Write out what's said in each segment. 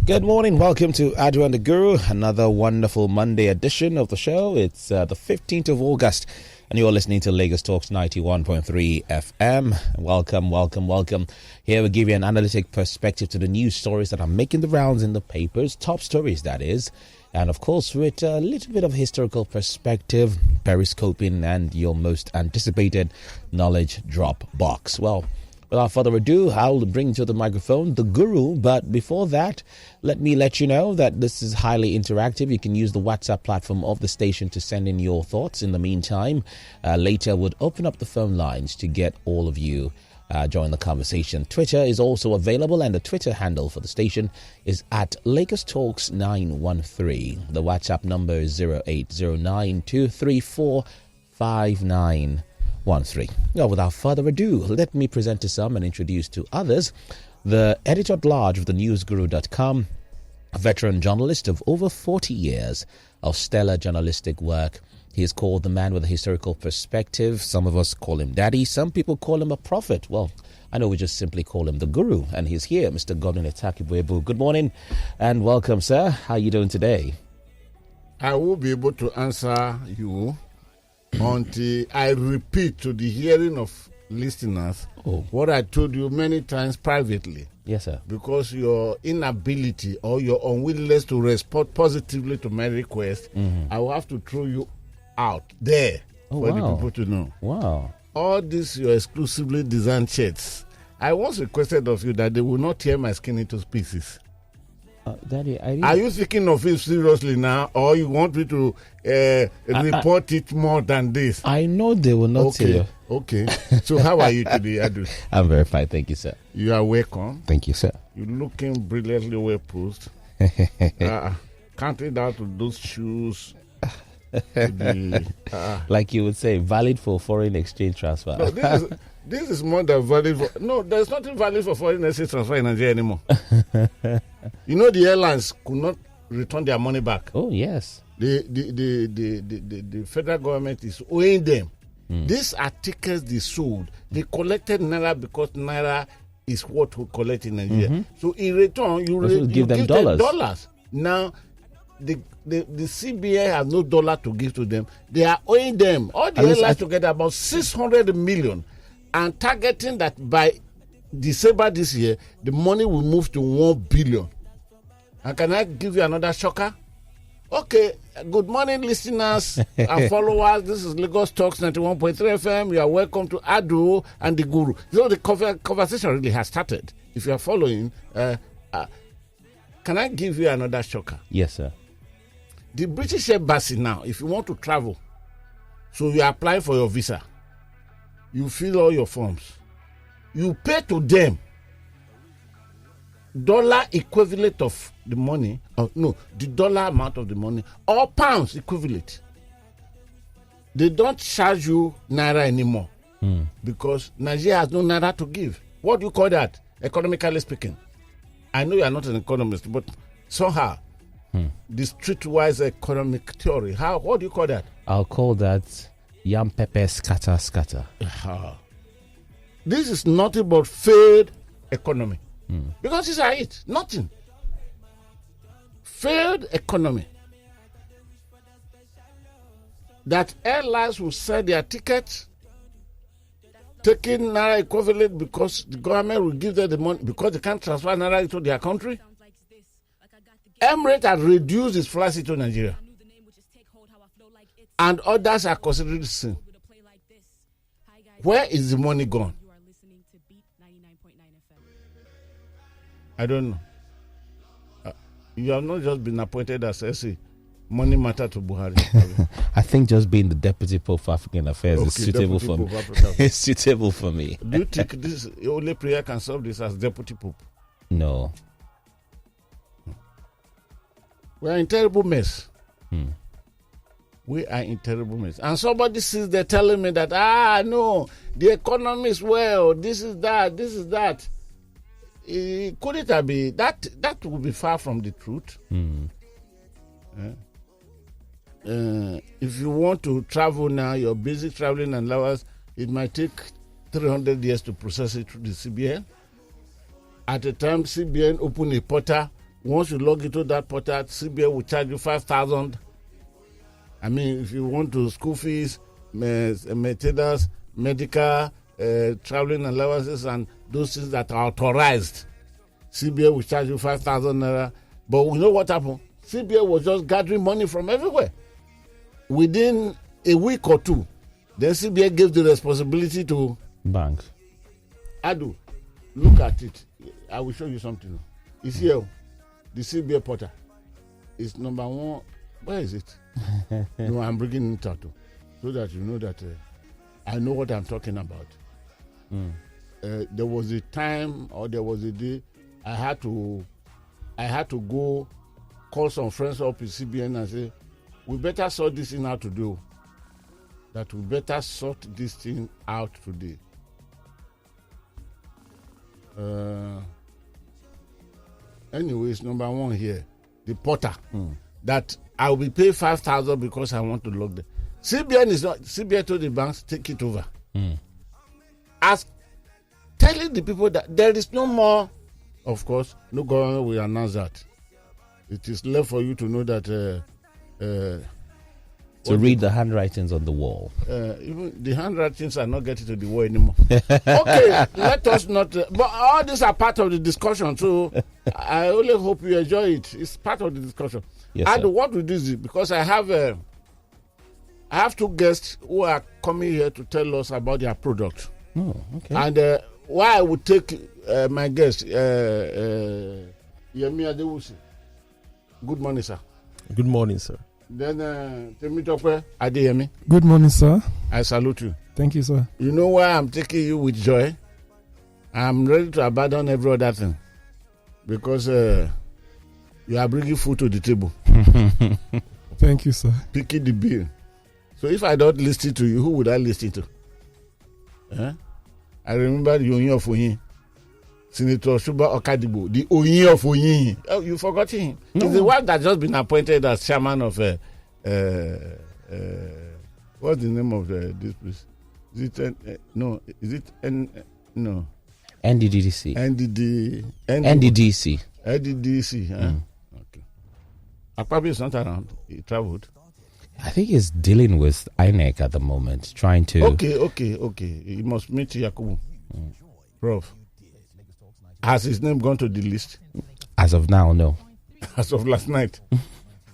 Good morning. Welcome to Adu and the Guru, another wonderful Monday edition of the show. It's the 15th of August, and you're listening to Lagos Talks 91.3 FM. Welcome. Here we give you an analytic perspective to the news stories that are making the rounds in the papers, top stories that is, and of course with a little bit of historical perspective, periscoping, and your most anticipated knowledge drop box. Well, without further ado, I'll bring to the microphone the Guru. But before that, let me let you know that this is highly interactive. You can use the WhatsApp platform of the station to send in your thoughts. In the meantime, later we'll open up the phone lines to get all of you join the conversation. Twitter is also available, and the Twitter handle for the station is at Lagos Talks 913. The WhatsApp number is 08092345913. Now, without further ado, let me present to some and introduce to others the editor-at-large of the newsguru.com, a veteran journalist of over 40 years of stellar journalistic work. He is called the man with a historical perspective. Some of us call him daddy. Some people call him a prophet. Well, I know we just simply call him the Guru, and he's here, Mr. Godwin Etakibuebu. Good morning and welcome, sir. How are you doing today? I will be able to answer you until I repeat to the hearing of listeners what I told you many times privately. Yes, sir. Because your inability or your unwillingness to respond positively to my request, I will have to throw you out there for the people to know. Wow. All these your exclusively designed shirts. I once requested of you that they will not tear my skin into pieces. Daddy, are you thinking of it seriously now, or you want me to report it more than this? I know they will not tell you. Okay. So how are you today, Adu? I'm very fine, thank you, sir. You are welcome. Thank you, sir. You're looking brilliantly well posed. Counting down to those shoes. Like you would say, valid for foreign exchange transfer. No, this is more than valid for... No, there's nothing valid for foreign exchange transfer in Nigeria anymore. You know, the airlines could not return their money back. Oh, yes. The federal government is owing them. These are tickets they sold. They collected Naira because Naira is what we collect in Nigeria. So in return, you give them dollars. Now, the CBA has no dollar to give to them. They are owing them, all the airlines together, about 600 million, and targeting that by December this year, the money will move to 1 billion. And can I give you another shocker? Okay, good morning, listeners and followers. This is Lagos Talks 91.3 FM. You are welcome to Adu and the Guru. You know, the conversation really has started. If you are following, can I give you another shocker? Yes, sir. The British Embassy now, if you want to travel, so you apply for your visa, you fill all your forms, you pay to them dollar equivalent of the money, the dollar amount of the money, or pounds equivalent. They don't charge you Naira anymore because Nigeria has no Naira to give. What do you call that, economically speaking? I know you are not an economist, but somehow, the streetwise economic theory, what do you call that? I'll call that yam pepper scatter. This is nothing but failed economy. Because these are it. Nothing. Failed economy. That airlines will sell their tickets, taking Naira equivalent because the government will give them the money because they can't transfer Naira into their country. Emirates has reduced its flights into Nigeria. And others are considering the same. Where is the money gone? I don't know. You have not just been appointed as SC. Money matter to Buhari. I think just being the Deputy Pope for African Affairs is suitable for me. It's suitable for me. Do you think this only prayer can solve this as Deputy Pope? No. We are in terrible mess. We are in terrible mess. And somebody sits there telling me that, no, the economy is well, this is that. Could it be that would be far from the truth? If you want to travel now, your basic traveling allowance, it might take 300 years to process it through the CBN. At the time CBN opened a portal Once you log into that portal, CBN will charge you 5,000. I mean, if you want to school fees, maintenance, medical, traveling allowances, and those things that are authorized, CBN will charge you 5,000 naira. But we know what happened. CBN was just gathering money from everywhere. Within a week or two, then CBN gave the responsibility to bank. Adu, look at it. I will show you something. It's here. The CBN portal is number 1. Where is it? No, I'm bringing it out so that you know that I know what I'm talking about. There was a time, or there was a day, I had to go call some friends up in CBN and say, we better sort this thing out today. That we better sort this thing out today. Anyways, number 1 here, the portal that I will be paid 5,000 because I want to log them. CBN told the banks, take it over. As telling the people that there is no more, of course, no government will announce that. It is left for you to know that. To read the handwritings on the wall. Even the handwritings are not getting to the wall anymore. Okay, let us not. But all these are part of the discussion, so I only hope you enjoy it. It's part of the discussion. Yes, and what we do is, because I have 2 guests who are coming here to tell us about their product. Oh, okay. And why I would take my guest, Yemi Adewusi. Good morning, sir. Good morning, sir. Then Temitope Adeyemi. Good morning, sir. I salute you. Thank you, sir. You know why I'm taking you with joy? I'm ready to abandon every other thing. Because you are bringing food to the table. Thank you, sir. Picking the bill. So if I don't listen to you, who would I listen to? I remember the Oyin of Oyin. Senator Shuba Okadibo, the Oyin of Oyin. Oh, you forgot him. No. He's the one that just been appointed as chairman of what's the name of this place? Is it no? Is it no? NDDC. NDDC. Okay. Akpabi is not around. He traveled. I think he's dealing with INEC at the moment, trying to. Okay. He must meet Yakubu. Prof. Has his name gone to the list? As of now, no. As of last night.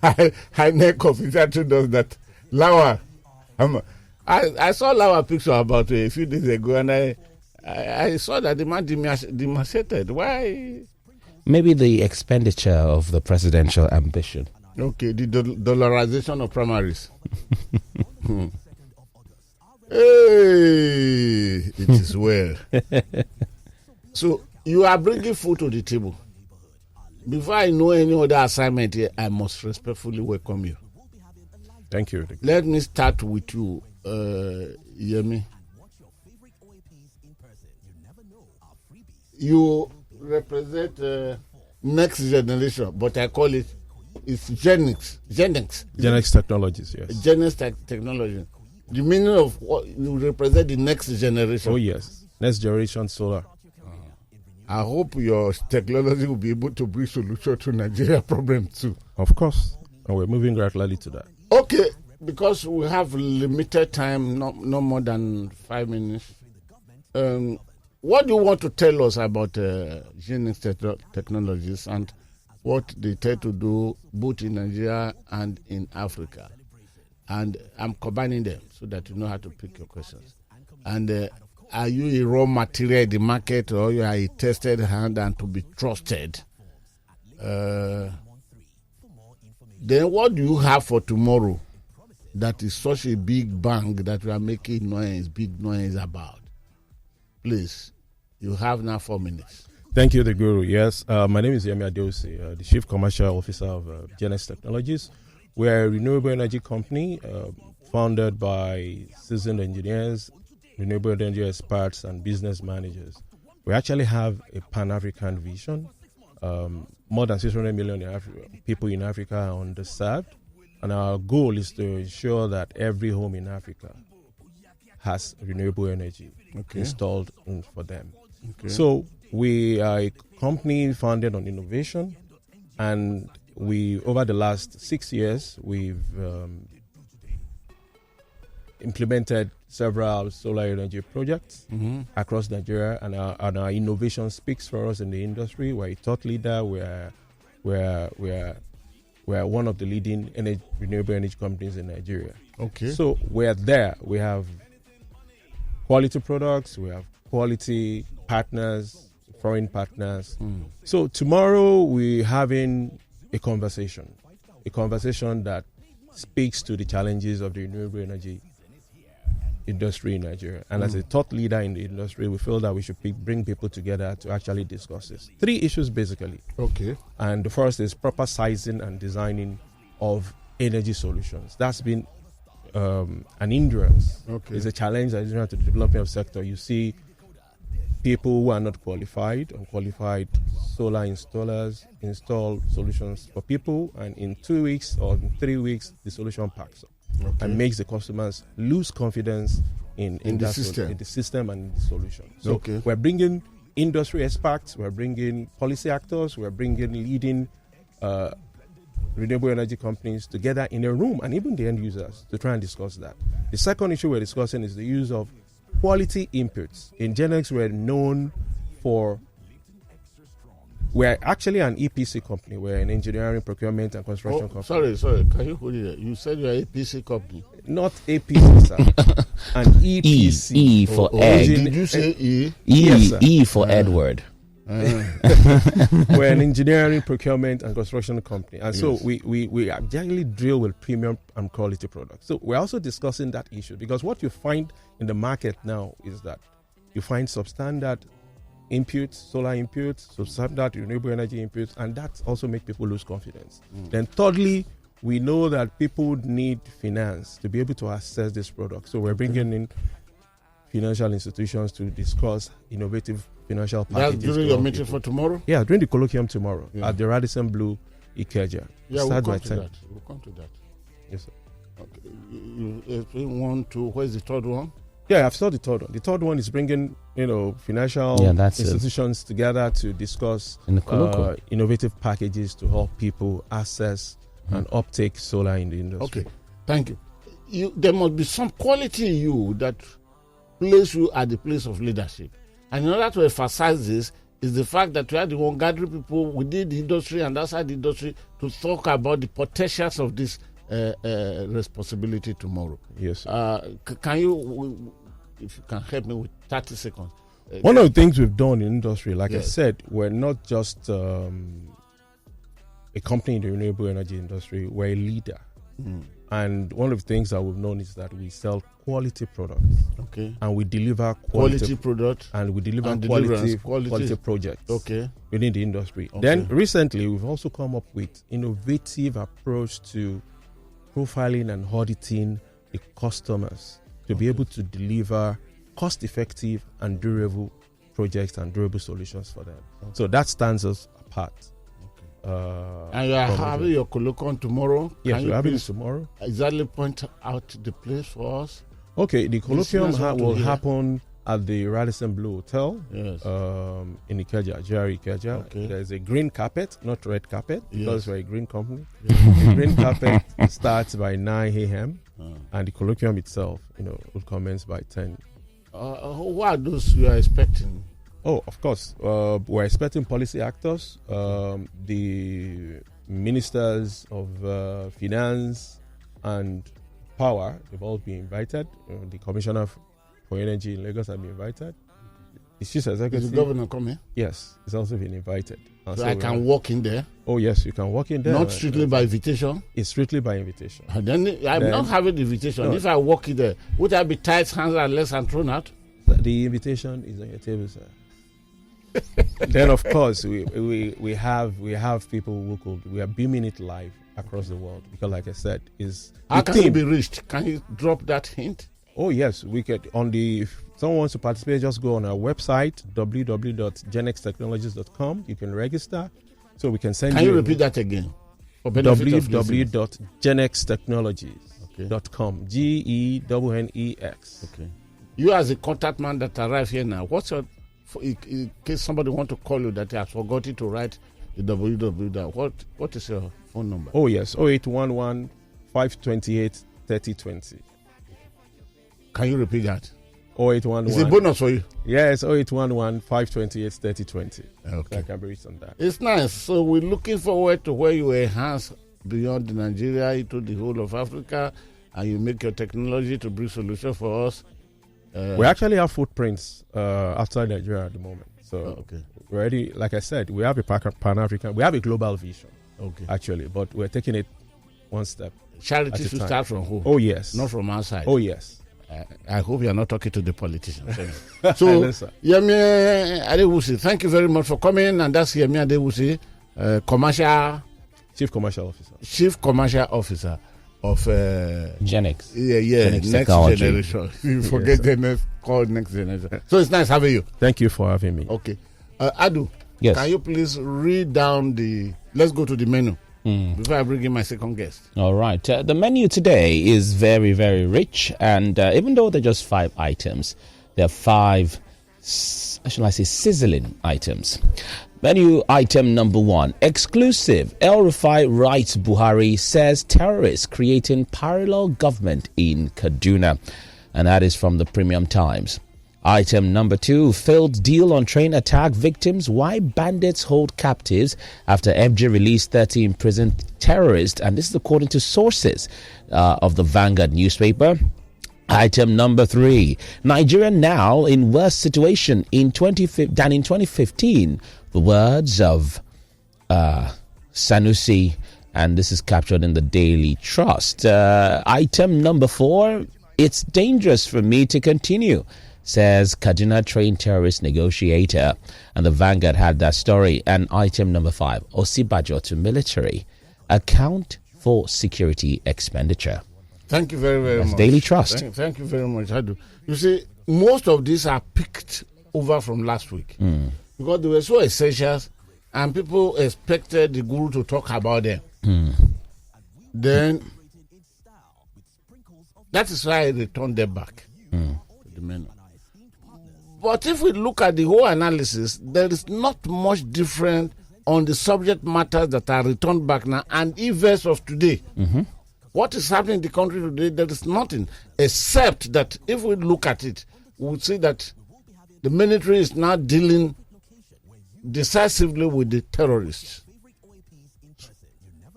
INEC officer told us that Lawa. I saw Lawa picture about a few days ago, and I saw that the man demarcated. Why? Maybe the expenditure of the presidential ambition. Okay, the dollarization of primaries. Hey, it is well. So, you are bringing food to the table. Before I know any other assignment here, I must respectfully welcome you. Thank you. Let me start with you, Yemi. You represent next generation, but I call it's Genix Technologies, yes. Genix Technology. The meaning of what you represent the next generation. Oh, yes. Next generation solar. I hope your technology will be able to bring solution to Nigeria problem too. Of course. And we're moving gradually to that. Okay, because we have limited time, no more than 5 minutes. What do you want to tell us about Genix Technologies and what they try to do both in Nigeria and in Africa? And I'm combining them so that you know how to pick your questions. And are you a raw material in the market, or you are a tested hand and to be trusted? Then what do you have for tomorrow that is such a big bang that we are making big noise about? Please, you have now 4 minutes. Thank you, the Guru. Yes, my name is Yemi Adewusi, the Chief Commercial Officer of Genix Technologies. We are a renewable energy company founded by seasoned engineers, renewable energy experts, and business managers. We actually have a Pan-African vision. More than 600 million people in Africa are underserved, and our goal is to ensure that every home in Africa has renewable energy installed for them. Okay. So we are a company founded on innovation, And we, over the last 6 years, we've implemented several solar energy projects across Nigeria, and our innovation speaks for us in the industry. We're a thought leader. We're one of the leading renewable energy companies in Nigeria. Okay. So we're there. We have quality products. We have quality partners, foreign partners. So tomorrow we're having a conversation that speaks to the challenges of the renewable energy industry in Nigeria. And as a thought leader in the industry, we feel that we should bring people together to actually discuss this. 3 issues basically. Okay. And the first is proper sizing and designing of energy solutions. That's been an hindrance. Okay. It's a challenge that is to the development of sector. You see people who are not qualified, unqualified solar installers install solutions for people, and in 2 weeks or in 3 weeks, the solution packs up. Okay. And makes the customers lose confidence in the system and the solution. So we're bringing industry experts, we're bringing policy actors, we're bringing leading renewable energy companies together in a room, and even the end users, to try and discuss that. The second issue we're discussing is the use of quality inputs. In Genex, we're known for, we're actually an EPC company. We're an engineering, procurement, and construction company. Sorry. Can you hold it? You said you're an EPC company. Not APC, sir. An EPC. E for egg. Did you say E? Yes, sir. E for Edward. We're an engineering, procurement, and construction company. And so we actually deal with premium and quality products. So we're also discussing that issue, because what you find in the market now is that you find substandard inputs, solar inputs, substandard renewable energy inputs, and that also makes people lose confidence. Then thirdly, we know that people need finance to be able to access this product. So we're bringing in financial institutions to discuss innovative financial packages. That's during your meeting for tomorrow? Yeah, during the colloquium tomorrow at the Radisson Blu Ikeja. Yeah, we'll come to that. We'll come to that. Yes, sir. Okay. You want to, where's the third one? Yeah, I've saw the third one. The third one is bringing, financial institutions together to discuss innovative packages to help people access and uptake solar in the industry. Okay, thank you. There must be some quality in you that place you at the place of leadership. And in order to emphasize this is the fact that we are the one gathering people within the industry and outside the industry to talk about the potentials of this responsibility tomorrow. Yes, sir. Can you, if you can help me with 30 seconds. One of the things we've done in industry, like I said, we're not just a company in the renewable energy industry, we're a leader. And one of the things that we've known is that we sell quality products. Okay. And we deliver quality products. And we deliver quality projects within the industry. Okay. Then recently, we've also come up with innovative approach to profiling and auditing the customers to be able to deliver cost-effective and durable projects and durable solutions for them. Okay. So that stands us apart. And you are having your colloquium tomorrow? Yes, we're having it tomorrow. Exactly point out the place for us. Okay, the colloquium will happen at the Radisson Blu Hotel in Ikeja, GRA Ikeja. Okay. There's a green carpet, not red carpet, because we're a green company. The green carpet starts by 9 a.m. And the colloquium itself, will commence by 10. Who are those you are expecting? Oh, of course. We're expecting policy actors, the ministers of finance and power. They've all been invited. The commissioner for energy in Lagos has been invited. Is the governor coming? Yes, he's also been invited. So I can walk in there? Oh, yes, you can walk in there. Not strictly by invitation? It's strictly by invitation. Then I'm not having the invitation. No. If I walk in there, would I be tied, hands and legs and thrown out? The invitation is on your table, sir. Then of course we have people we are beaming it live across the world, because like I said, how can it be reached? Can you drop that hint? Oh yes, we could. If someone wants to participate, just go on our website www.genextechnologies.com. You can register, so we can send you. Can you repeat that again? www.genextechnologies.com. GENNEX. Okay. You as a contact man that arrive here now, what's your, in case somebody want to call you that has forgotten to write the www. What is your phone number? Oh, yes. 0811 528 3020. Can you repeat that? 0811. It's a bonus for you. Yes, 0811 528 3020. Okay. I can be reached on that. It's nice. So we're looking forward to where you enhance beyond Nigeria into the whole of Africa, and you make your technology to bring solutions for us. We actually have footprints outside Nigeria at the moment. So okay. we're already, like I said, we have a Pan-African, we have a global vision. Okay. Actually, but we're taking it one step. Charity should start from home. Oh, yes. Not from outside. Oh, yes. I hope you're not talking to the politicians. So, Yemi Adewusi, thank you very much for coming. And that's Yemi Adewusi, Chief Commercial Officer. Chief Commercial Officer of Genix. Yeah, Genix next technology. generation. You forget the next called next generation. So it's nice having you. Thank you for having me. Okay. Adu, Yes. can you please read down let's go to the menu before I bring in my second guest. All right. The menu today is very, very rich. And even though they're just 5 items, there are 5, shall I say, sizzling items. Menu item number 1. Exclusive. El-Rufai writes Buhari says terrorists creating parallel government in Kaduna. And that is from the Premium Times. Item number 2, failed deal on train attack victims. Why bandits hold captives after MJ released 30 imprisoned terrorists. And this is according to sources of the Vanguard newspaper. Item number 3, Nigeria now in worse situation than in 2015. The words of Sanusi, and this is captured in the Daily Trust. Item number 4, it's dangerous for me to continue, says Kaduna trained terrorist negotiator. And the Vanguard had that story. And item number 5, Osibajo to military, account for security expenditure. Thank you very, very much. Daily Trust. Thank you very much, Adu. You see, most of these are picked over from last week because they were so essential and people expected the guru to talk about them. Then that is why I returned them back to the menu. But if we look at the whole analysis, there is not much different on the subject matters that are returned back now and events of today. What is happening in the country today, there is nothing except that if we look at it, we will see that the military is now dealing decisively with the terrorists.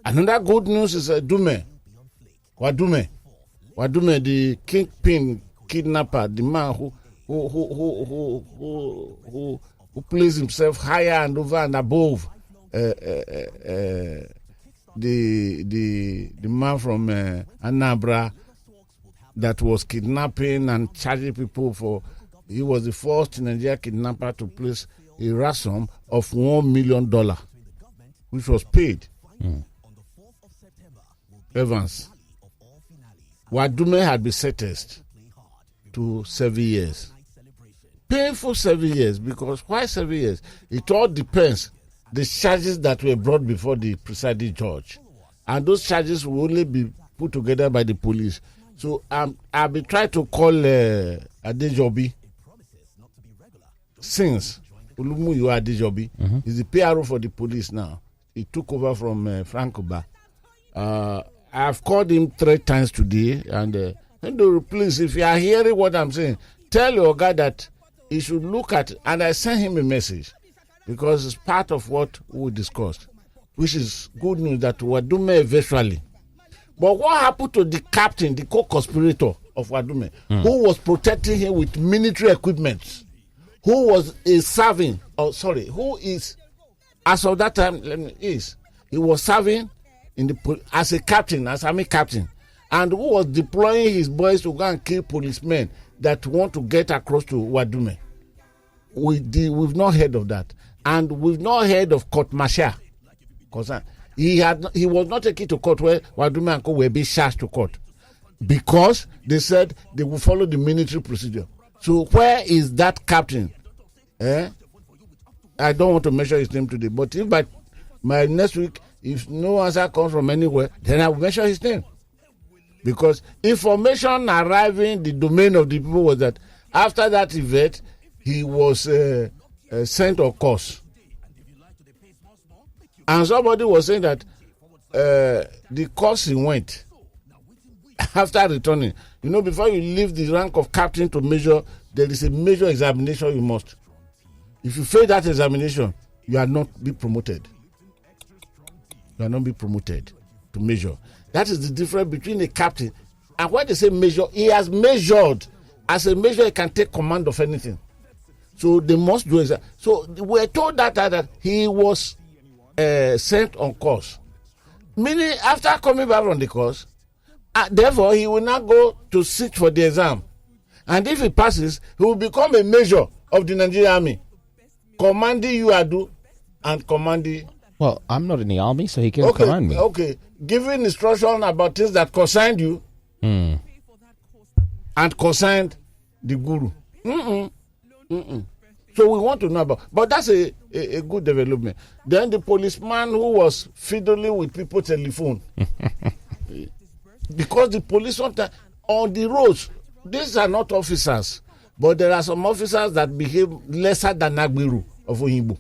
Another good news is Wadume, the kingpin kidnapper, the man who places himself higher and over and above the man from Anambra that was kidnapping and charging people for. He was the first Nigerian kidnapper to place a ransom of $1 million, which was paid. Evans. Wadume had been sentenced to 7 years. Painful 7 years, because why 7 years? It all depends the charges that were brought before the presiding judge. And those charges will only be put together by the police. So I'll be trying to call Adejobi since Olumuyiwa Adejobi is the PRO for the police now. He took over from Frank Uba. I've called him 3 times today, and please, if you are hearing what I'm saying, tell your guy that he should look at, and I sent him a message because it's part of what we discussed, which is good news that Wadume eventually. But what happened to the captain, the co-conspirator of Wadume, who was protecting him with military equipment, who was who is, as of that time, he was serving as a captain, as army captain, and who was deploying his boys to go and kill policemen that want to get across to Wadume. We've not heard of that. And we've not heard of court martial. He was not taken to court where Wadume and Co were being charged to court, because they said they will follow the military procedure. So where is that captain? I don't want to mention his name today, but if by next week, if no answer comes from anywhere, then I will mention his name. Because information arriving in the domain of the people was that after that event, he was sent on course. And somebody was saying that the course he went after returning, before you leave the rank of captain to major, there is a major examination you must. If you fail that examination, you are not be promoted. You are not be promoted to major. That is the difference between a captain and when they say major, he has measured. As a major, he can take command of anything. So they must do exactly. So we're told that he was sent on course. Meaning, after coming back from the course, therefore, he will now go to sit for the exam. And if he passes, he will become a major of the Nigerian Army, commanding you Adu and commanding. Well, I'm not in the army, so he can command me. Okay, giving instruction about things that concerned you and concerned the guru. So we want to know about, but that's a good development. Then the policeman who was fiddling with people's telephone, because the police sometimes on the roads, these are not officers, but there are some officers that behave lesser than Agbiru of Oyinbo.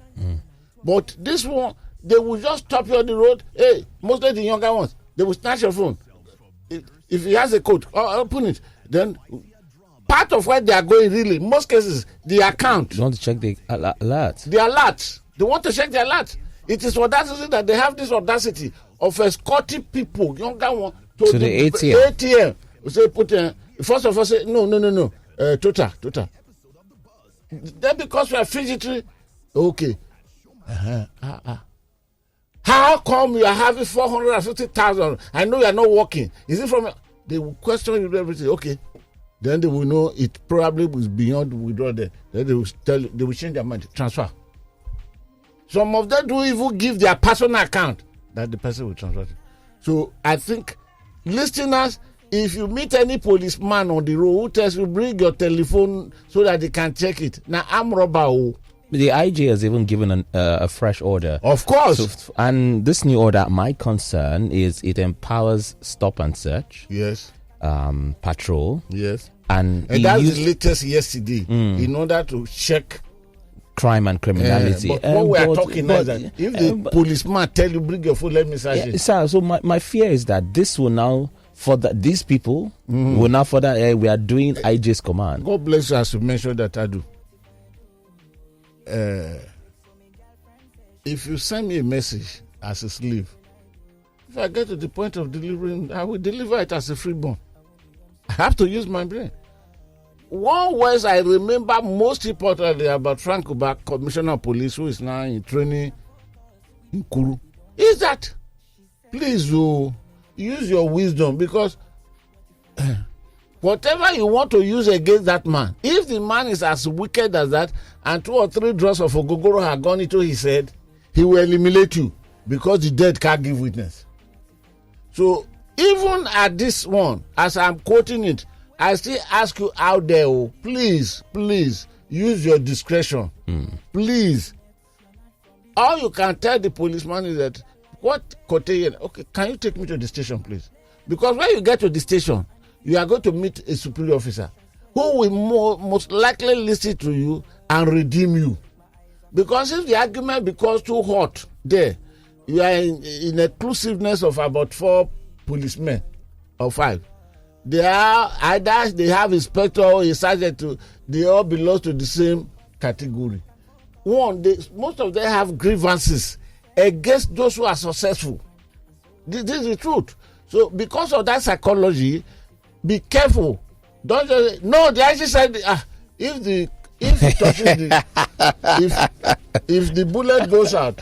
But this one, they will just stop you on the road. Hey, mostly the younger ones, they will snatch your phone. If he has a code, open it. Then part of where they are going, really, in most cases, the account. You want to check the alert? The alert. They want to check the alert. It is for that reason that they have this audacity of escorting people, younger ones, to the ATM. Say, first of all, say, no. Total. Then because we are fidgety, okay. How come you are having 450,000? I know you are not working. Is it from? They will question you everything. Okay. Then they will know it probably was beyond withdrawal there. Then they will tell you, they will change their mind. Transfer. Some of them do even give their personal account that the person will transfer to. So I think, listeners, if you meet any policeman on the road who tells you bring your telephone so that they can check it. Now I'm robber. The IG has even given a fresh order. Of course. So, and this new order, my concern is it empowers stop and search. Yes. Patrol. Yes. And that's the latest yesterday in order to check crime and criminality. But what we are talking now is that if the policeman tell you bring your phone, let me search it. Sir, so my fear is that this will now these people will now further we are doing IG's command. God bless you as you mentioned that I do. If you send me a message as a slave, if I get to the point of delivering, I will deliver it as a freeborn. I have to use my brain. One words I remember most importantly about Frank Uba, Commissioner of Police, who is now in training in Kuru, is that please use your wisdom, because whatever you want to use against that man, if the man is as wicked as that and 2 or 3 drops of ogogoro have gone into his head, he will eliminate you because the dead can't give witness. So even at this one, as I'm quoting it, I still ask you out there, please use your discretion. Please. All you can tell the policeman is that, okay, can you take me to the station, please? Because when you get to the station, you are going to meet a superior officer who will most likely listen to you and redeem you. Because if the argument becomes too hot there, you are in exclusiveness of about 4 policemen or 5. They are either they have inspector or a sergeant. They all belong to the same category. Most of them have grievances against those who are successful. This is the truth. So because of that psychology, be careful. Don't just no. They actually said if it touches if the bullet goes out,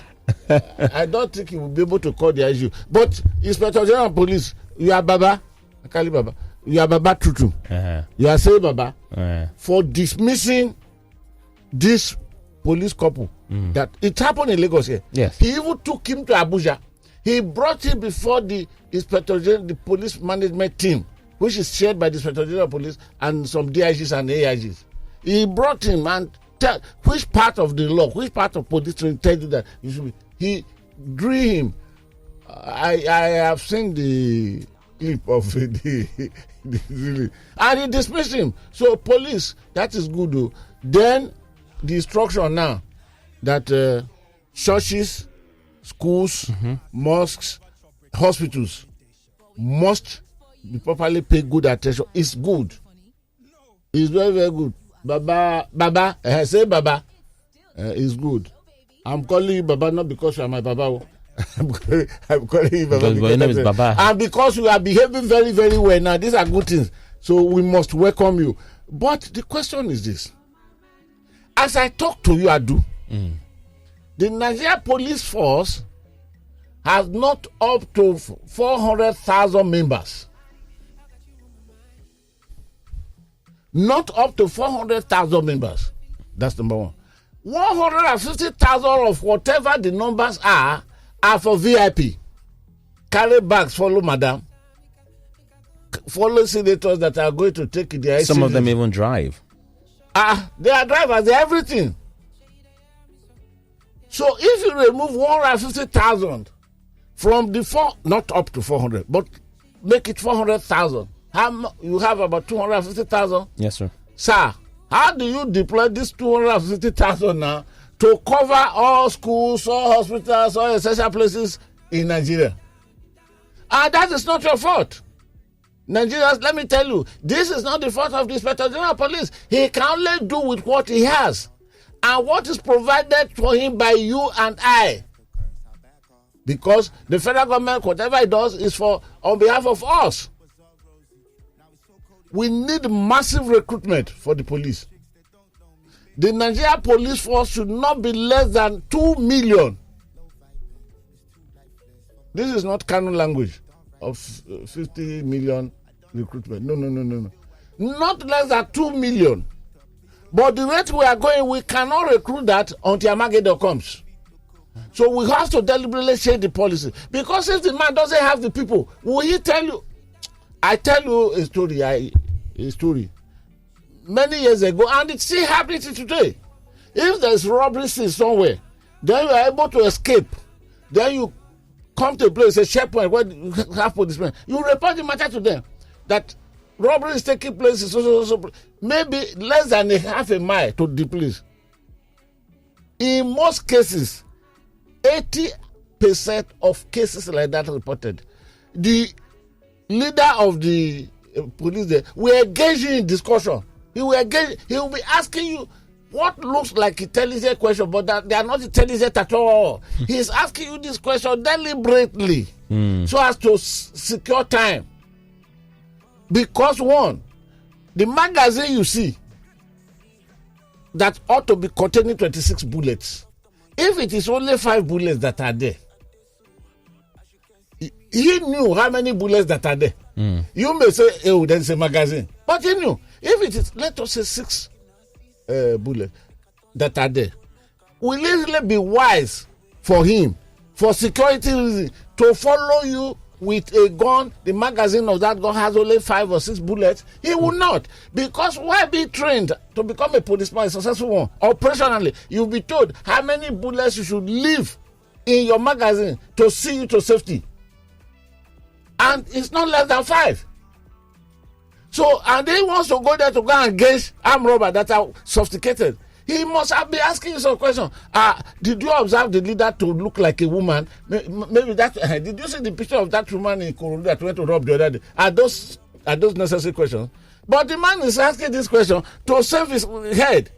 I don't think he will be able to call the issue. But Inspector General of Police, you are Baba, Akali Baba, you are Baba Tutu, you are saying Baba for dismissing this police couple. That it happened in Lagos here. Yes, he even took him to Abuja. He brought him before the Inspector General, the police management team, which is shared by the Inspector General of Police and some DIGs and AIGs. He brought him and tell which part of the law, which part of police training tell you that you should be. He drew him. I have seen the clip of the and he dismissed him. So police, that is good though. Then the instruction now that churches, schools, mosques, hospitals must be properly paid good attention. It's good. It's very, very good. Baba, say Baba. It's good. I'm calling you Baba not because you are my Baba. I'm calling you Baba because your name is Baba. And because you are behaving very, very well now. These are good things. So we must welcome you. But the question is this. As I talk to you, Adu, the Nigeria police force has not up to 400,000 members. Not up to 400,000 members. That's number one. 150,000 of whatever the numbers are for VIP. Carry bags, follow madam. Follow senators that are going to take their Some of them even drive. They are drivers, they are everything. So if you remove 150,000 from the not up to 400, but make it 400,000, you have about 250,000. Yes, sir. Sir, how do you deploy this 250,000 now to cover all schools, all hospitals, all essential places in Nigeria? And that is not your fault. Nigerians, let me tell you, this is not the fault of the Inspector General of Police. He can only do with what he has and what is provided for him by you and I. Because the federal government, whatever it does, is on behalf of us. We need massive recruitment for the police. The Nigeria police force should not be less than 2 million. This is not canon language of 50 million recruitment. No. Not less than 2 million. But the rate we are going, we cannot recruit that until Armageddon comes. So we have to deliberately change the policy. Because if the man doesn't have the people, will he tell you? I tell you a story. Many years ago, and it's still happening today. If there's robbery somewhere, then you are able to escape. Then you come to a place, a checkpoint where you have policemen. You report the matter to them that robbery is taking place. Maybe less than half a mile to the place. In most cases, 80% of cases like that reported. The leader of the police there will engage in discussion. He will be asking you what looks like intelligent question, but that they are not intelligent at all. He is asking you this question deliberately so as to secure time. Because one, the magazine you see that ought to be containing 26 bullets. If it is only 5 bullets that are there, he knew how many bullets that are there. You may say, oh, there's a magazine. But he knew. If it is, let us say 6 bullets that are there, will it really be wise for him, for security reasons, to follow you with a gun? The magazine of that gun has only 5 or 6 bullets. He will not. Because why be trained to become a policeman, a successful one? Operationally, you'll be told how many bullets you should leave in your magazine to see you to safety. And it's not less than 5. So, and he wants to go there to go and engage armed robbers that are sophisticated. He must have been asking you some question. Did you observe the leader to look like a woman? Maybe that. Did you see the picture of that woman in Kaduna that went to rob the other day? Are those necessary questions? But the man is asking this question to save his head.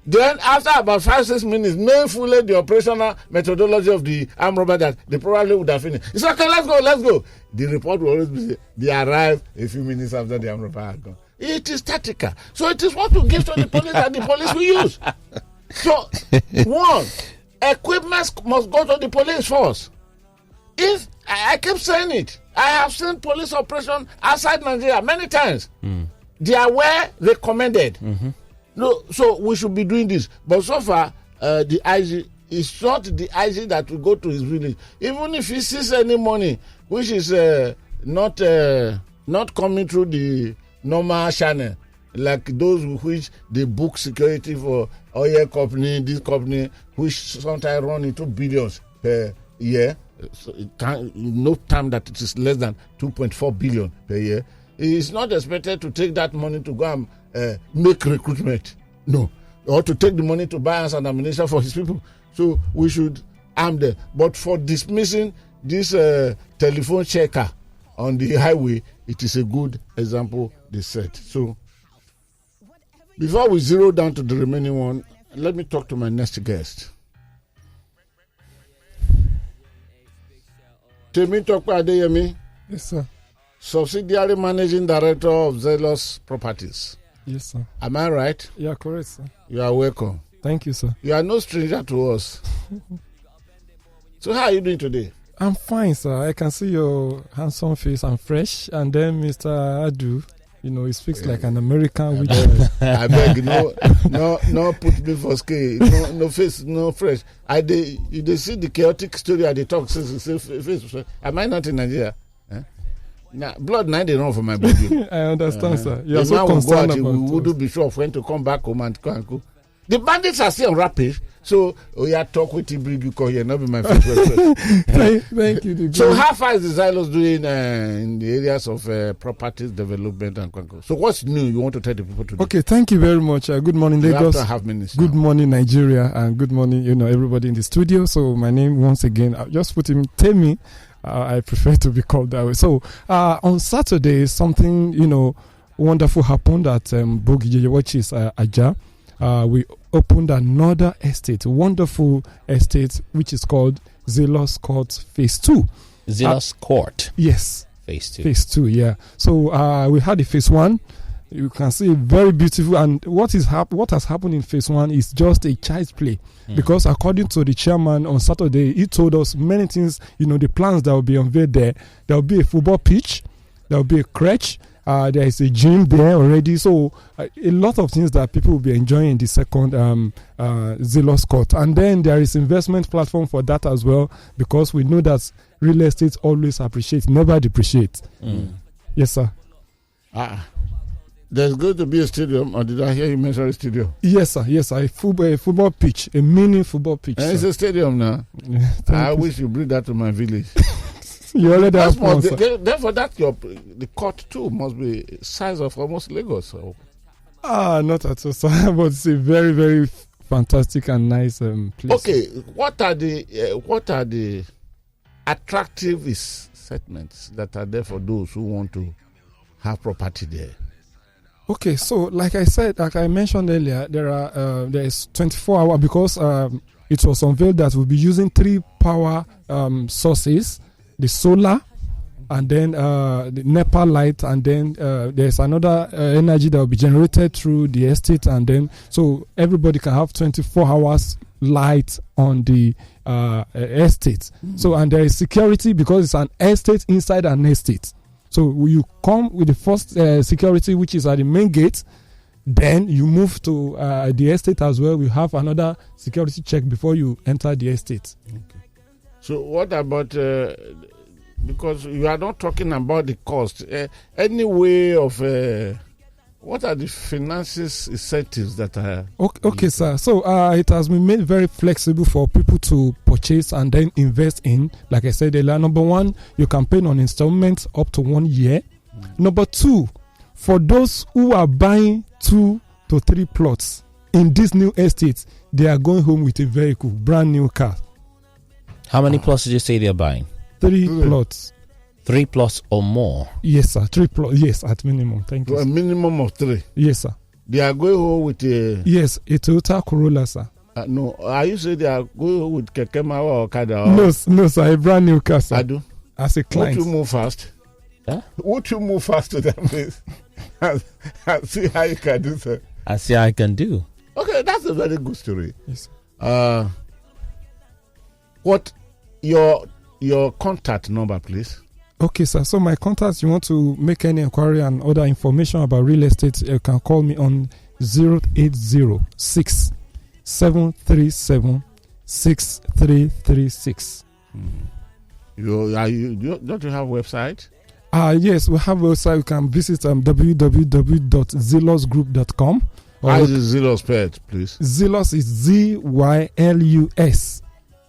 Then, after about 5-6 minutes, knowing fully the operational methodology of the armed robber, that they probably would have finished. It's okay, let's go. The report will always be, they arrived a few minutes after the armed robber had gone. It is tactical. So it is what we give to the police and the police we use. So, one, equipment must go to the police force. If I keep saying it, I have seen police operation outside Nigeria many times. They are well recommended. No, so we should be doing this. But so far, the IG is not the IG that will go to his village. Even if he sees any money, which is not coming through the normal channel, like those which they book security for oil company, this company, which sometimes run into billions per year. So no time that it is less than 2.4 billion per year. He is not expected to take that money to go and make recruitment. No. Or to take the money to buy arms and ammunition for his people. So we should I'm there. But for dismissing this telephone checker on the highway, it is a good example they set. So, before we zero down to the remaining one, let me talk to my next guest. Temi Tokpa Adeyemi. Yes, sir. Subsidiary Managing Director of Zealous Properties. Yes, sir. Am I right? Yeah, correct, sir. You are welcome. Thank you, sir. You are no stranger to us. So how are you doing today? I'm fine, sir. I can see your handsome face. I'm fresh. And then Mr. Adu, he speaks like an American. I beg, no put me for scale. No face, no fresh. You see the chaotic story at the talk. Face. Am I not in Nigeria? Nah, blood now they run for my body. I understand, sir. You are so concerned about we wouldn't be sure of when to come back home and go. The bandits are still on rampage. So, talk with him, bring you call here. Not be my first. Thank you. So, how far is the Xylos doing in the areas of properties development and control? So, what's new you want to tell the people today? Okay, thank you very much. Good morning, Lagos. You have to have minutes good now. Morning, Nigeria, and good morning, everybody in the studio. So, my name once again, I'll just put him. Tell me. I prefer to be called that way. So, on Saturday, something wonderful happened at Bogije, which is Aja. We opened another estate, wonderful estate, which is called Zealous Court Phase 2. Zealous Court? Yes. Phase 2. Phase 2, yeah. So we had the Phase 1. You can see very beautiful. And what has happened in Phase 1 is just a child's play. Because according to the chairman on Saturday, he told us many things, the plans that will be unveiled there. There will be a football pitch. There will be a crèche. There is a gym there already. So a lot of things that people will be enjoying in the second Zealous Court. And then there is investment platform for that as well, because we know that real estate always appreciates, never depreciates. Yes, sir. There's going to be a stadium, or did I hear you mention a stadium? Yes, sir. Yes, sir. A football pitch, a mini football pitch. It's a stadium now. Yeah, I wish you bring that to my village. You already have one, sir. Therefore, the court too must be size of almost Lagos. So. Not at all, sir. But it's a very, very fantastic and nice place. Okay, what are the attractive segments that are there for those who want to have property there? Okay, so like I mentioned earlier, there is 24-hour because it was unveiled that we'll be using 3 power sources: the solar, and then the NEPA light, and then there's another energy that will be generated through the estate, and then so everybody can have 24 hours light on the estate. So, and there is security because it's an estate inside an estate. So you come with the first security, which is at the main gate. Then you move to the estate as well. We have another security check before you enter the estate. Okay. So what about, because you are not talking about the cost, any way of, what are the finances incentives that are... Okay, sir. So it has been made very flexible for people to purchase and then invest in. Like I said earlier, number 1, you can pay on installments up to 1 year. Number 2, for those who are buying 2 to 3 plots in this new estate, they are going home with a vehicle, brand new car. How many plots did you say they're buying? 3 plots. 3 plots or more? Yes, sir. 3 plots. Yes, at minimum. Thank you. A minimum of 3. Yes, sir. They are going home with a... Yes, a Toyota Corolla, sir. No, are you saying they are going home with Kekema or Okada? No, sir. A brand new car, sir. I do. As a client. Would you move fast? Huh? Would you move fast to that place? and see how you can do, sir. I see how I can do. Okay, that's a very good story. Yes. What your contact number, please? Okay, sir. So my contact, you want to make any inquiry and other information about real estate, you can call me on 0806 737 6336. Don't you have a website? Yes, we have a website. You can visit www.zealousgroup.com. How is Zealous spelled, please? Zealous is ZYLUS.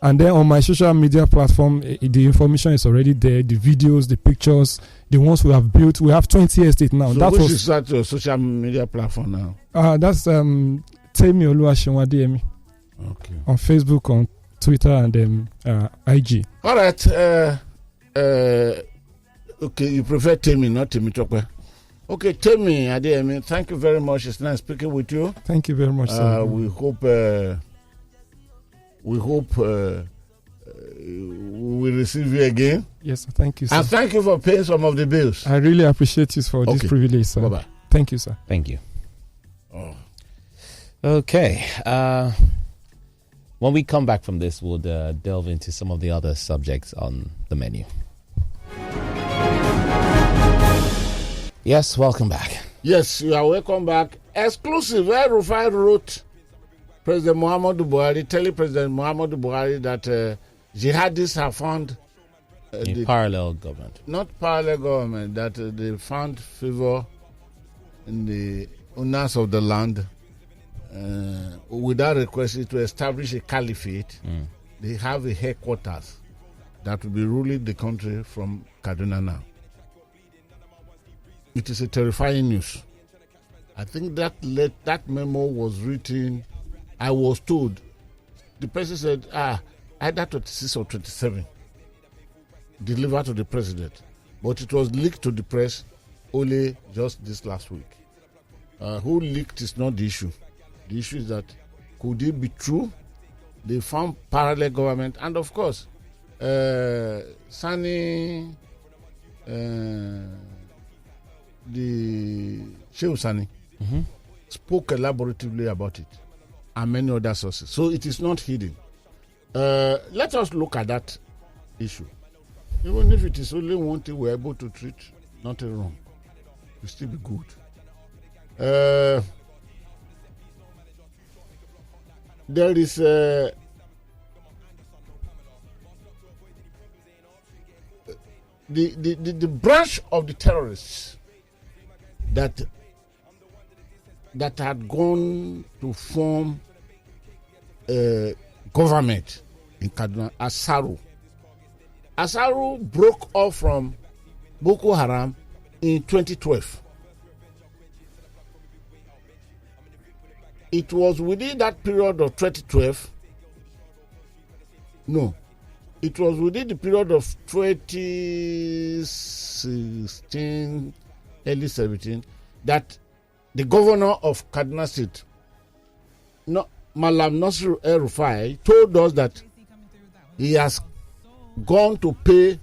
And then on my social media platform, the information is already there. The videos, the pictures, the ones we have built. We have 20 estates now. So which is that your social media platform now? That's Temi Oluwaseun Adeyemi. Okay. On Facebook, on Twitter and IG. All right. Okay, you prefer Temi, not Temi Chokwe. Okay, Temi Adeyemi, thank you very much. It's nice speaking with you. Thank you very much, sir. We hope we receive you again. Yes, sir. Thank you, sir. And thank you for paying some of the bills. I really appreciate you for this privilege, sir. Bye-bye. Thank you, sir. Thank you. Oh. Okay. When we come back from this, we'll delve into some of the other subjects on the menu. Yes, welcome back. Yes, you are welcome back. Exclusive. El-Rufai wrote President Muhammadu Buhari, telling President Muhammadu Buhari that jihadists have found the parallel government. Not parallel government, that they found favor in the owners of the land without requesting to establish a caliphate. They have a headquarters that will be ruling the country from Kaduna now. It is a terrifying news. I think that memo was written, I was told, the person said, either 26 or 27, delivered to the president. But it was leaked to the press only just this last week. Who leaked is not the issue. The issue is that could it be true? They found parallel government, and of course, Sani, the Shehu Sani, spoke elaboratively about it, and many other sources. So it is not hidden. Let us look at that issue. Even if it is only one thing we're able to treat, nothing wrong. It will still be good. There is the branch of the terrorists that had gone to form a government in Kaduna, Asaru. Asaru broke off from Boko Haram in 2012. It was within that period of 2012. No, it was within the period of 2016, early 17, that the governor of Kaduna State, Malam Nasir El-Rufai, told us that he has gone to pay.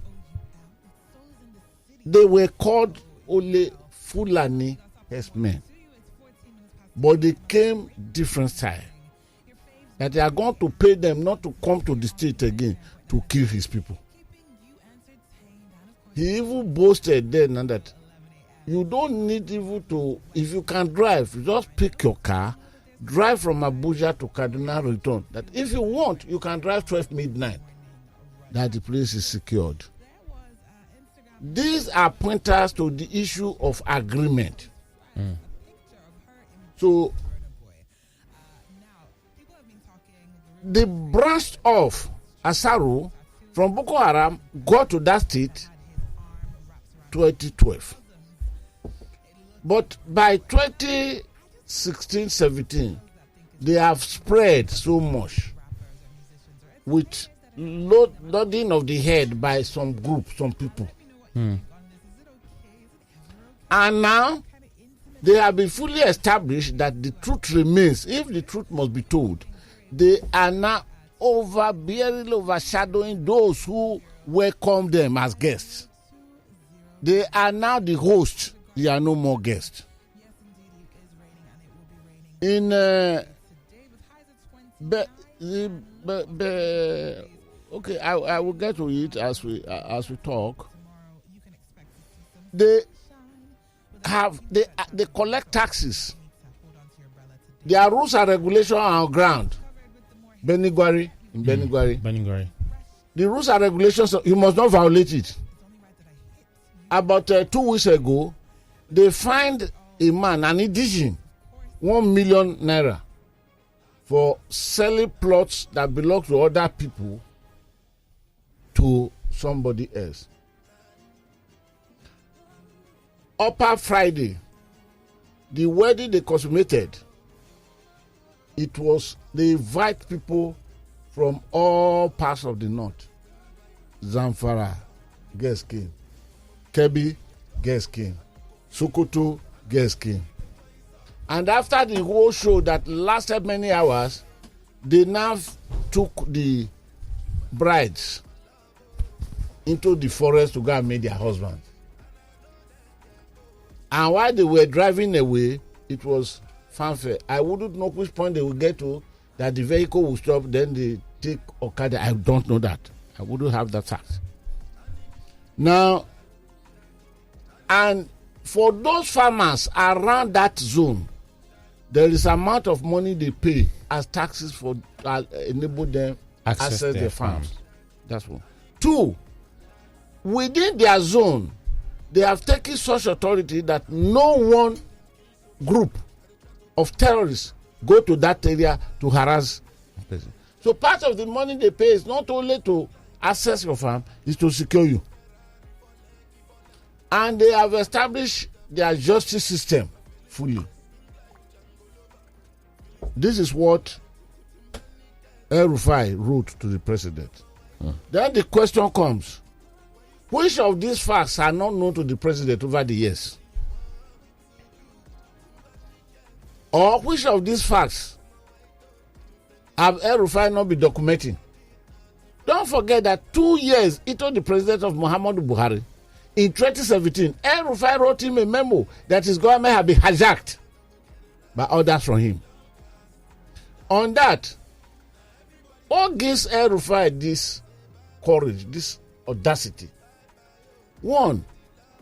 They were called only Fulani herdsmen, but they came different style. That they are going to pay them not to come to the state again to kill his people. He even boasted then that you don't need even to, if you can drive, you just pick your car, drive from Abuja to Kaduna, return. That if you want, you can drive 12 midnight. That the place is secured. These are pointers to the issue of agreement. So the branch of Asaru from Boko Haram got to that state 2012. But by 2016-17, they have spread so much with loading of the head by some group, some people. And now they have been fully established that the truth remains. If the truth must be told, they are now overshadowing those who welcome them as guests. They are now the host. They are no more guests. Okay, I will get to it as we talk. They collect taxes. There are rules and regulations on ground. Benigwari. The rules and regulations, you must not violate it. About 2 weeks ago, they fined a man, an indigenous, 1 million naira for selling plots that belong to other people to somebody else. Upper Friday, the wedding they consummated, they invite people from all parts of the north. Zamfara, girls came. Kebbi, girls came. Sokoto, girls came. And after the whole show that lasted many hours, they now took the brides into the forest to go and meet their husbands. And while they were driving away, it was fanfare. I wouldn't know which point they would get to, that the vehicle will stop, then they take Okada. I don't know that. I wouldn't have that fact. Now, and for those farmers around that zone, there is amount of money they pay as taxes for enable them access their farms. That's one. Two, within their zone, they have taken such authority that no one group of terrorists go to that area to harass the person. So part of the money they pay is not only to access your farm, is to secure you. And they have established their justice system fully. This is what El-Rufai wrote to the president. Then the question comes, which of these facts are not known to the president over the years? Or which of these facts have El-Rufai not been documenting? Don't forget that 2 years into the president of Muhammadu Buhari, in 2017, El-Rufai wrote him a memo that his government had been hijacked by orders from him. On that, what gives El-Rufai this courage, this audacity? One,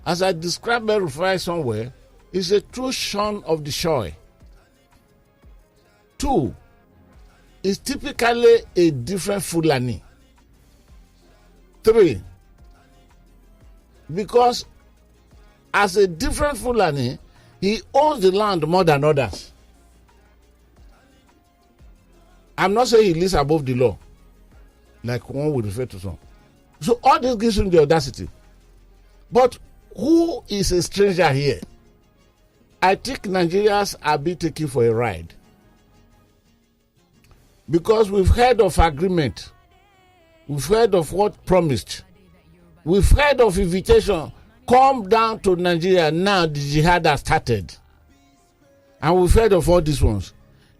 as I described El-Rufai somewhere, is a true son of the soil. Two, is typically a different Fulani. Three, because as a different Fulani, he owns the land more than others. I'm not saying he lives above the law, like one would refer to some. So all this gives him the audacity. But who is a stranger here? I think Nigerians are being taken for a ride. Because we've heard of agreement. We've heard of what promised. We've heard of invitation. Come down to Nigeria now, the jihad has started. And we've heard of all these ones.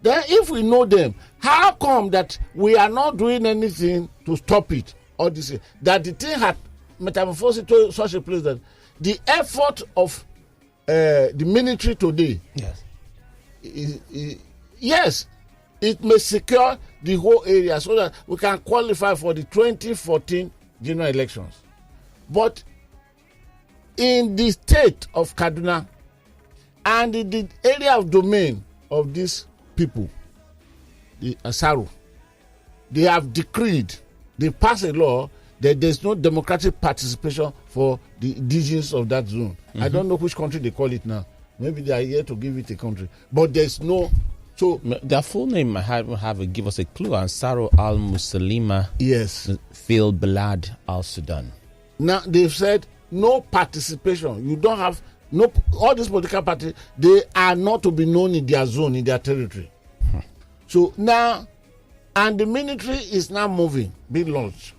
Then if we know them, how come that we are not doing anything to stop it? Or this, that the thing had metamorphosed to such a place that the effort of the military today, yes, it may secure the whole area so that we can qualify for the 2014 general elections. But in the state of Kaduna and in the area of domain of these people, the Asaru, they have decreed, they passed a law that there's no democratic participation for the indigenous of that zone. I don't know which country they call it now. Maybe they are here to give it a country. But there's no... So their full name give us a clue. Ansaro al-Muslima. Yes. Phil Balad al-Sudan. Now they've said no participation. You don't have no. All these political parties, they are not to be known in their zone, in their territory. So now, and the military is now moving, being launched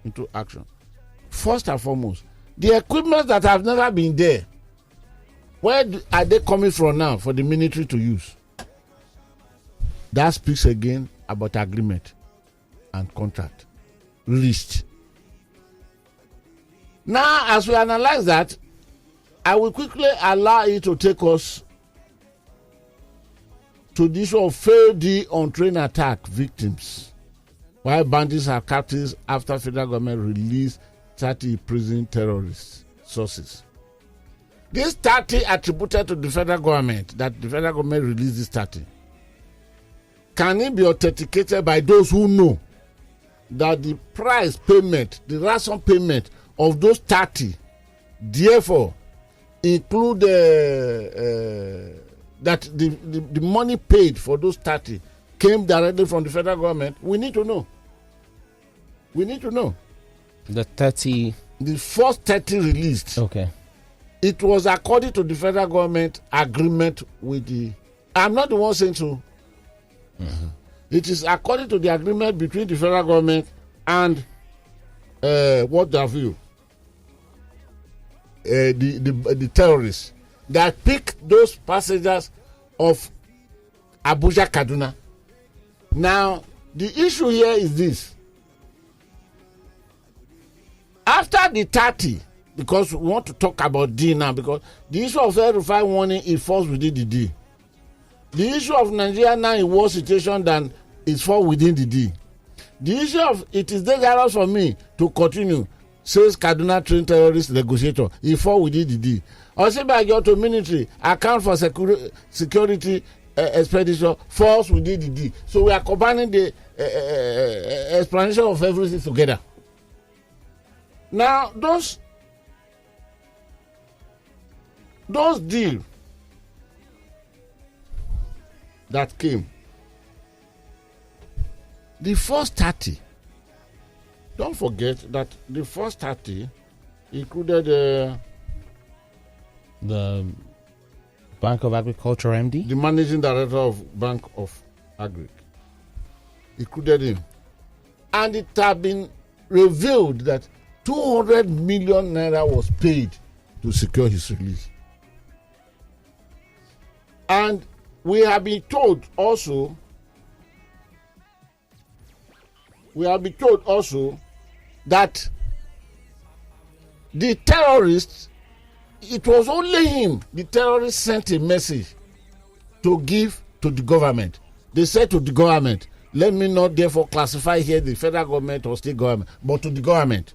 into action. First and foremost, the equipment that have never been there, where are they coming from now for the military to use? That speaks again about agreement and contract reached. Now, as we analyze that, I will quickly allow it to take us to the issue of failed untrained attack victims, while bandits are captives after federal government released 30 prison terrorist sources. This 30 attributed to the federal government, that the federal government released this 30. Can it be authenticated by those who know that the price payment, the ransom payment of those 30, therefore, include that the money paid for those 30 came directly from the federal government? We need to know. We need to know. The 30... The first 30 released. Okay. It was according to the federal government agreement with the... I'm not the one saying so. It is according to the agreement between the federal government and what have you, the terrorists that pick those passengers of Abuja, Kaduna. Now, the issue here is this. After the 30, because we want to talk about D now, because the issue of El-Rufai warning, it falls within the D. The issue of Nigeria now in worse situation than it falls within the D. The issue of it is dangerous for me to continue, says Kaduna trained terrorist negotiator. It falls within the D. Osinbajo to military account for security expenditure falls within the D. So we are combining the explanation of everything together. Now those deals that came, the first 30, don't forget that the first 30 included the Bank of Agriculture MD, the managing director of Bank of Agric, included him, and it had been revealed that 200 million naira was paid to secure his release. And we have been told also that the terrorists, it was only him, the terrorists sent a message to give to the government. They said to the government, let me not therefore classify here the federal government or state government, but to the government.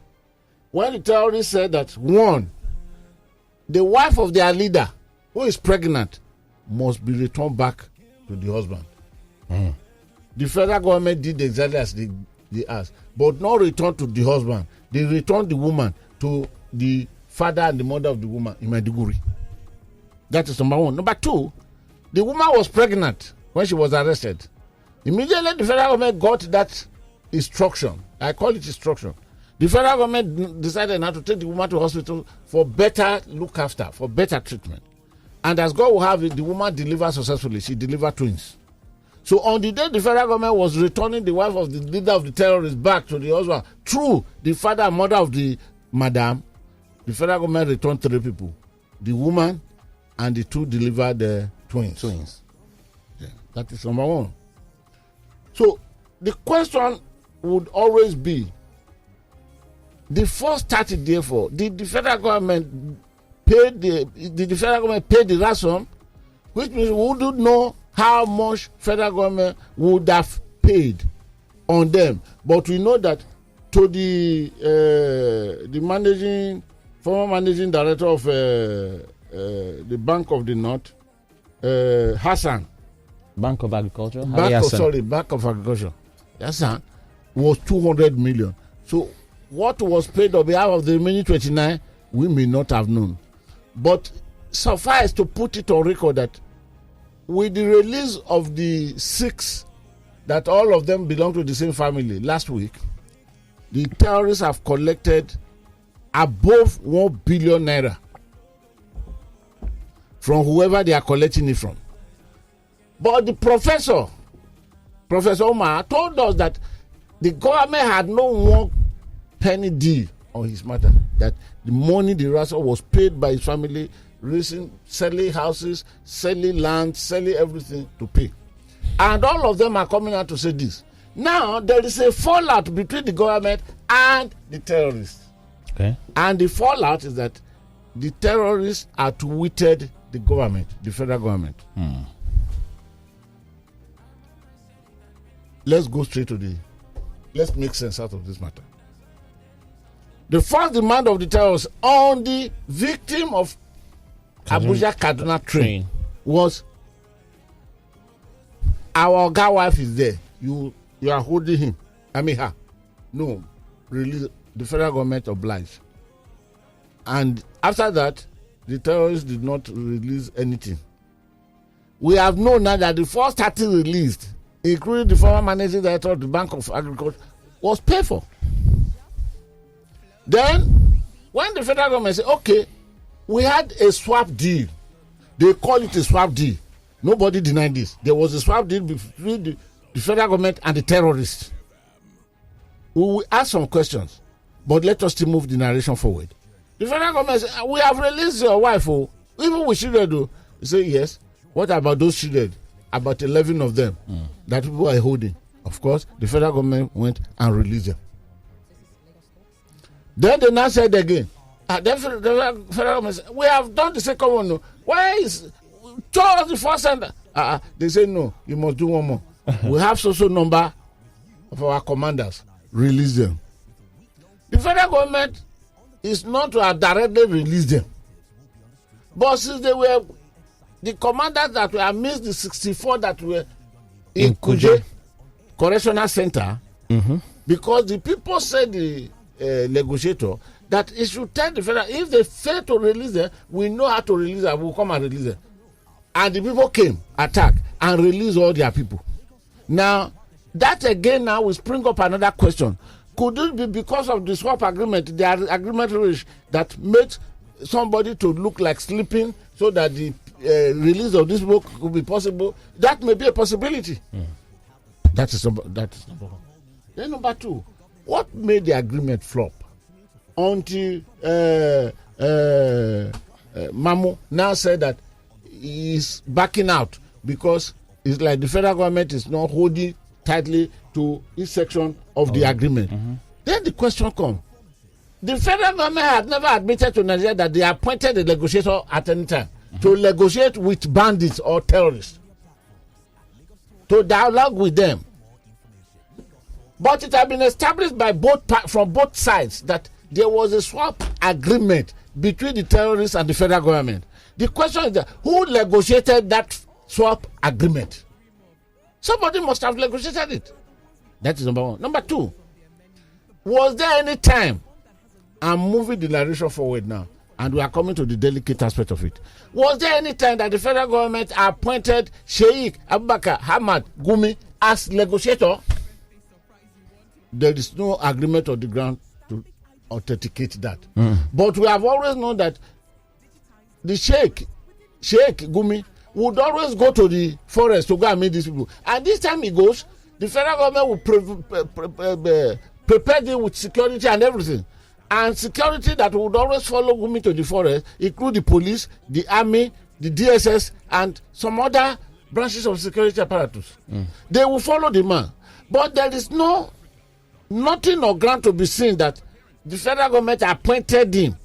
When the terrorists said that, one, the wife of their leader, who is pregnant, must be returned back to the husband. The federal government did exactly as they asked, but not return to the husband. They returned the woman to the father and the mother of the woman in Maiduguri. That is number one. Number two, the woman was pregnant when she was arrested. Immediately the federal government got that instruction. I call it instruction. The federal government decided now to take the woman to hospital for better look after, for better treatment. And as God will have it, the woman delivered successfully. She delivered twins. So on the day the federal government was returning the wife of the leader of the terrorists back to the husband through the father and mother of the madam, the federal government returned 3 people. The woman and the 2 delivered the twins. Yeah, that is number one. So the question would always be, the first 30 therefore, did the federal government pay the ransom, which means we wouldn't know how much federal government would have paid on them. But we know that to the former managing director of the Bank of the North, Hassan. Bank of Agriculture? Bank of Agriculture. Hassan was 200 million. So what was paid on behalf of the remaining 29, we may not have known. But suffice to put it on record that with the release of the 6, that all of them belong to the same family last week, the terrorists have collected above 1 billion naira from whoever they are collecting it from. But the Professor Omar, told us that the government had no 1 penny deal on his matter, that the money the ransom was paid by his family, selling houses, selling land, selling everything to pay. And all of them are coming out to say this. Now, there is a fallout between the government and the terrorists. Okay. And the fallout is that the terrorists outwitted the government, the federal government. Let's go straight to let's make sense out of this matter. The first demand of the terrorists on the victim of Abuja-Kaduna train was, our Oga wife is there. You are holding him. I mean her. No. Release. The federal government obliged. And after that, the terrorists did not release anything. We have known now that the first 30 released, including the former managing director of the Bank of Agriculture, was paid for. Then, when the federal government said, okay, we had a swap deal. They call it a swap deal. Nobody denied this. There was a swap deal between the the federal government and the terrorists. We will ask some questions, but let us still move the narration forward. The federal government says, we have released your wife, even with children. You say, yes. What about those children? About 11 of them that people are holding. Of course, the federal government went and released them. Then they now said again, the federal government said, we have done the second one. No. Why is towards the first center? They say, no, you must do one more. We have so number of our commanders. Release them. The federal government is not to have directly released them. But since they were the commanders that were amidst the 64 that were in Kuje Correctional Center, because the people said the negotiator that it should tell the federal, if they fail to release them, we know how to release them, we'll come and release them. And the people came, attacked, and released all their people. Now, that again now will spring up another question. Could it be because of the swap agreement, the agreement reached that made somebody to look like sleeping so that the release of this book could be possible? That may be a possibility. That is number one. Then number two, what made the agreement flop? Until Mamu now said that he is backing out because it's like the federal government is not holding tightly to each section of the agreement. Then the question comes. The federal government had never admitted to Nigeria that they appointed a negotiator at any time to negotiate with bandits or terrorists, to dialogue with them. But it had been established by from both sides that there was a swap agreement between the terrorists and the federal government. The question is that who negotiated that swap agreement? Somebody must have negotiated it. That is number one. Number two, was there any time, I'm moving the narration forward now, and we are coming to the delicate aspect of it. Was there any time that the federal government appointed Sheikh Abubakar Hamad Gumi as negotiator? There is no agreement on the ground to authenticate that. But we have always known that the Sheikh Gumi would always go to the forest to go and meet these people. And this time he goes, the federal government will prepare them with security and everything. And security that would always follow Gumi to the forest, include the police, the army, the DSS, and some other branches of security apparatus. They will follow the man. But there is nothing or ground to be seen that the federal government appointed him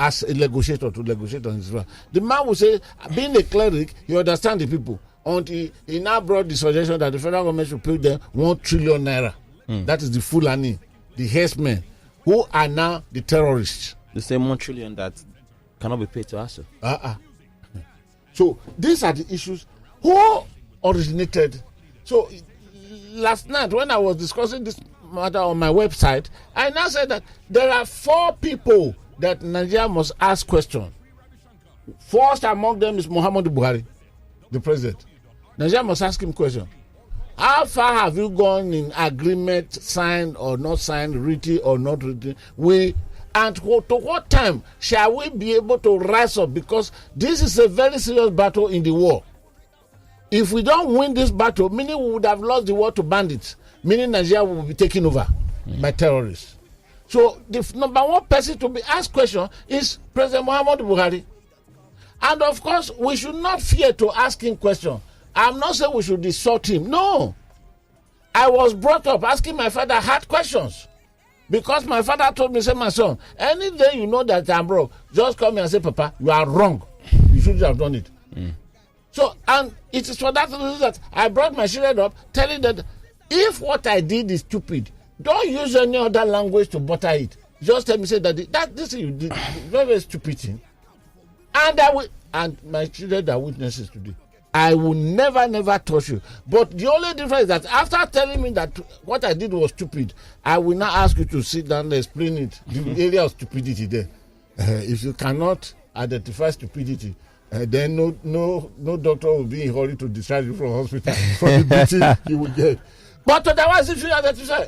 as a negotiator to negotiate on his behalf. The man will say, being a cleric, he understands the people. Until he now brought the suggestion that the federal government should pay them 1 trillion naira. That is the Fulani, the herdsmen, who are now the terrorists. The same 1 trillion that cannot be paid to us. So these are the issues. Who originated? So last night when I was discussing this matter on my website, I now said that there are 4 people that Nigeria must ask questions. First among them is Muhammadu Buhari, the president. Nigeria must ask him questions. How far have you gone in agreement, signed or not signed, written or not written? And to what time shall we be able to rise up? Because this is a very serious battle in the war. If we don't win this battle, meaning we would have lost the war to bandits, meaning Nigeria will be taken over by terrorists. So the number one person to be asked question is President Muhammadu Buhari. And of course, we should not fear to ask him questions. I'm not saying we should insult him. No. I was brought up asking my father hard questions. Because my father told me, say, my son, any day you know that I'm wrong, just come here and say, Papa, you are wrong. You shouldn't have done it. So, and it is for that reason that I brought my children up, telling that if what I did is stupid, don't use any other language to butter it. Just tell me, say that this you did, very, very stupid thing. And my children are witnesses today. I will never touch you. But the only difference is that after telling me that what I did was stupid, I will now ask you to sit down and explain it. The area of stupidity there. If you cannot identify stupidity, then no doctor will be in a hurry to discharge you from hospital for the beating you will get. But otherwise, if you identify,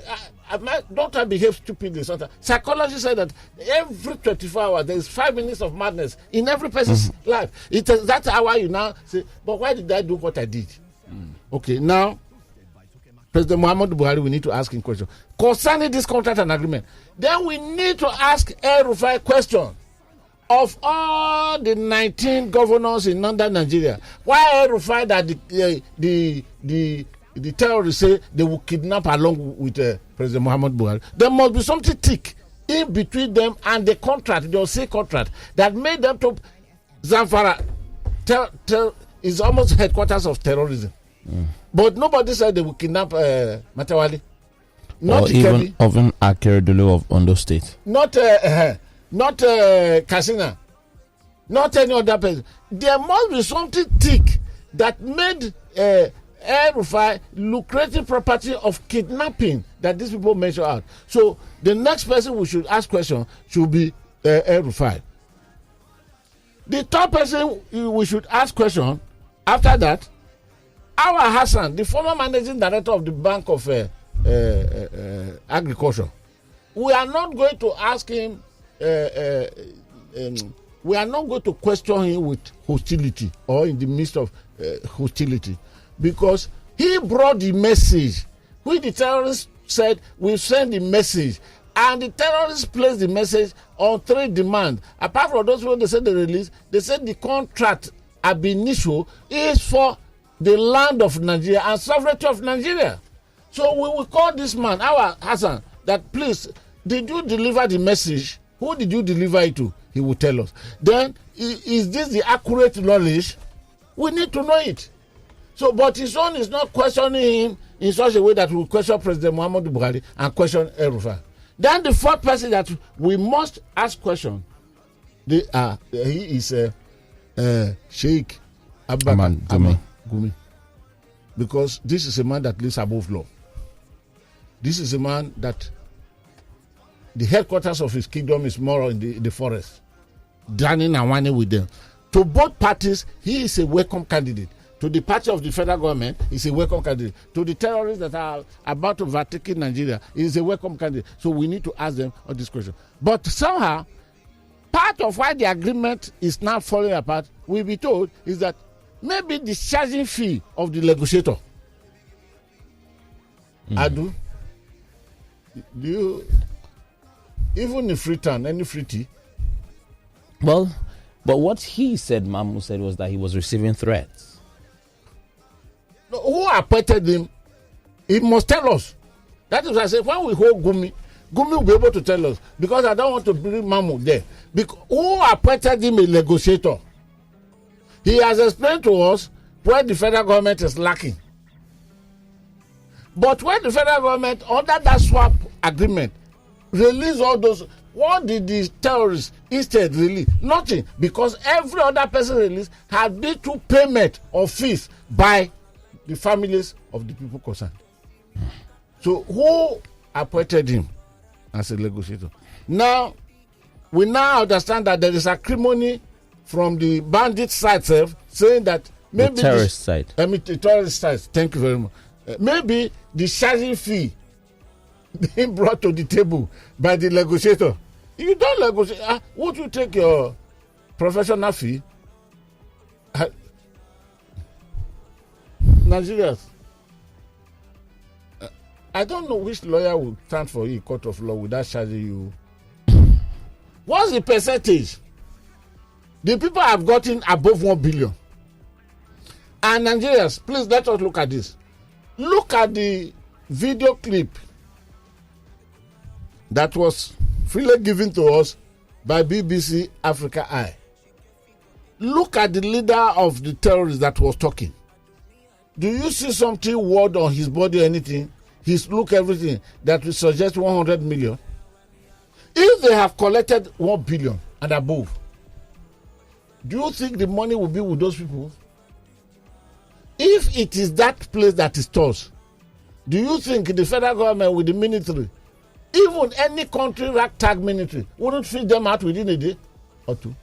my doctor behaves stupidly. Psychology said that every 24 hours there is 5 minutes of madness in every person's life. That's how you now say, but why did I do what I did? Okay, now President Muhammadu Buhari, we need to ask him questions. Concerning this contract and agreement, then we need to ask El-Rufai question. Of all the 19 governors in northern Nigeria, why El-Rufai that the terrorists say they will kidnap along with President Muhammadu Buhari? There must be something thick in between them and the contract, the Osei contract, that made them to Zamfara is almost headquarters of terrorism. But nobody said they will kidnap Matawali. Not or even Akeredolu of Ondo State. Not Kasina. Not any other person. There must be something thick that made El-Rufai lucrative property of kidnapping that these people measure out. So the next person we should ask question should be El-Rufai. The third person we should ask question after that, our Hassan, the former managing director of the Bank of Agriculture. We are not going to ask him. We are not going to question him with hostility or in the midst of hostility, because he brought the message. Which the terrorists said we send the message, and the terrorists placed the message on 3 demands. Apart from those when they said the release, they said the contract ab initio is for the land of Nigeria and sovereignty of Nigeria. So we will call this man, our Hassan, that please, did you deliver the message? Who did you deliver it to? He will tell us. Then, is this the accurate knowledge? We need to know it. So, but his own is not questioning him in such a way that we will question President Muhammadu Buhari and question El-Rufai. Then the fourth person that we must ask question, he is Sheikh Abubakar Gumi. Because this is a man that lives above law. This is a man that the headquarters of his kingdom is more in the forest, dining and whining with them. To both parties, he is a welcome candidate. To the party of the federal government, he's a welcome candidate. To the terrorists that are about to overtake Nigeria, he's a welcome candidate. So we need to ask them all this question. But somehow, part of why the agreement is now falling apart, we'll be told, is that maybe the charging fee of the negotiator. Adu, do you, even in Freetown, any free tea? Well, but what he said, Mamu said, was that he was receiving threats. No, who appointed him? He must tell us. That is why I say, when we hold Gumi will be able to tell us. Because I don't want to bring Mamu there. Because who appointed him a negotiator? He has explained to us where the federal government is lacking. But when the federal government, under that swap agreement, release all those, what did the terrorists instead release? Nothing. Because every other person released had been through payment of fees by the families of the people concerned. So who appointed him as a negotiator? Now, we now understand that there is acrimony from the bandit side self, saying that maybe the terrorist side. The terrorist side. Thank you very much. Maybe the charging fee being brought to the table by the negotiator. You don't negotiate. Would you take your professional fee? Nigerians, I don't know which lawyer will stand for you in court of law without charging you. What's the percentage? The people have gotten above 1 billion. And Nigerians, please let us look at this. Look at the video clip that was freely given to us by BBC Africa Eye. Look at the leader of the terrorists that was talking. Do you see something word on his body or anything? His look, everything that will suggest 100 million? If they have collected 1 billion and above, do you think the money will be with those people? If it is that place that is tossed, do you think the federal government with the military, even any country ragtag military, wouldn't feed them out within a day or two?